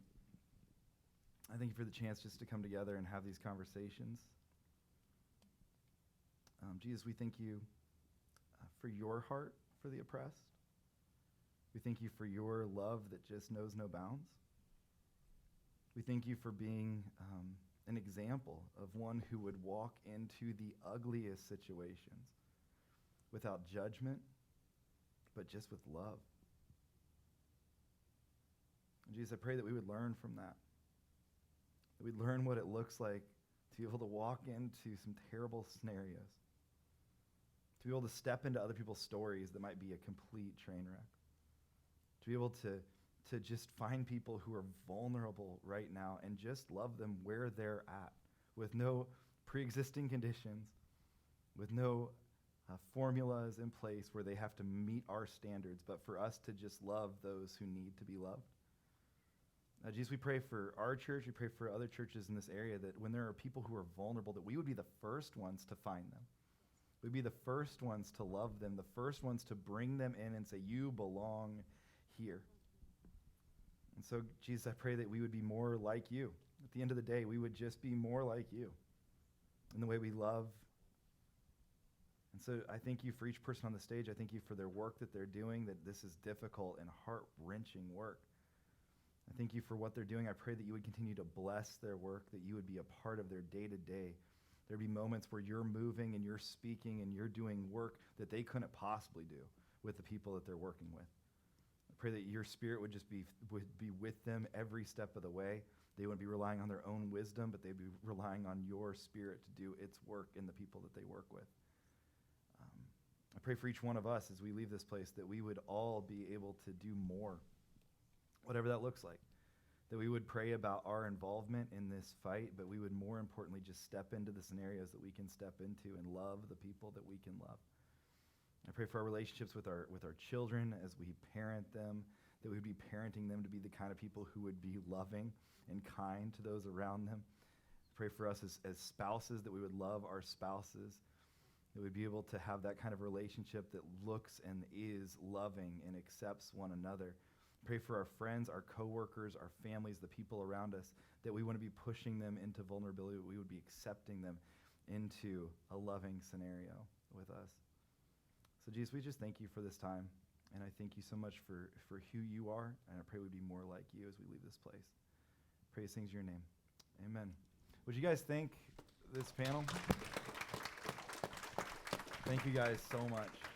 I thank you for the chance just to come together and have these conversations. Jesus, we thank you for your heart for the oppressed. We thank you for your love that just knows no bounds. We thank you for being an example of one who would walk into the ugliest situations without judgment, but just with love. And Jesus, I pray that we would learn from that we'd learn what it looks like to be able to walk into some terrible scenarios, to be able to step into other people's stories that might be a complete train wreck, to be able to just find people who are vulnerable right now and just love them where they're at, with no pre-existing conditions, with no formulas in place where they have to meet our standards, but for us to just love those who need to be loved. Jesus, we pray for our church, we pray for other churches in this area, that when there are people who are vulnerable, that we would be the first ones to find them. We'd be the first ones to love them, the first ones to bring them in and say, you belong here. And so, Jesus, I pray that we would be more like you. At the end of the day, we would just be more like you in the way we love. And so I thank you for each person on the stage. I thank you for their work that they're doing, that this is difficult and heart-wrenching work. I thank you for what they're doing. I pray that you would continue to bless their work, that you would be a part of their day-to-day, There'd be moments where you're moving and you're speaking and you're doing work that they couldn't possibly do with the people that they're working with. I pray that your Spirit would just be with them every step of the way. They wouldn't be relying on their own wisdom, but they'd be relying on your Spirit to do its work in the people that they work with. I pray for each one of us as we leave this place that we would all be able to do more, whatever that looks like. That we would pray about our involvement in this fight, but we would more importantly just step into the scenarios that we can step into and love the people that we can love. I pray for our relationships with our children as we parent them, that we would be parenting them to be the kind of people who would be loving and kind to those around them. I pray for us as spouses that we would love our spouses, that we'd be able to have that kind of relationship that looks and is loving and accepts one another. Pray for our friends, our coworkers, our families, the people around us, that we want to be pushing them into vulnerability, that we would be accepting them into a loving scenario with us. So Jesus, we just thank you for this time, and I thank you so much for who you are, and I pray we'd be more like you as we leave this place. Pray these things in your name. Amen. Would you guys thank this panel? Thank you guys so much.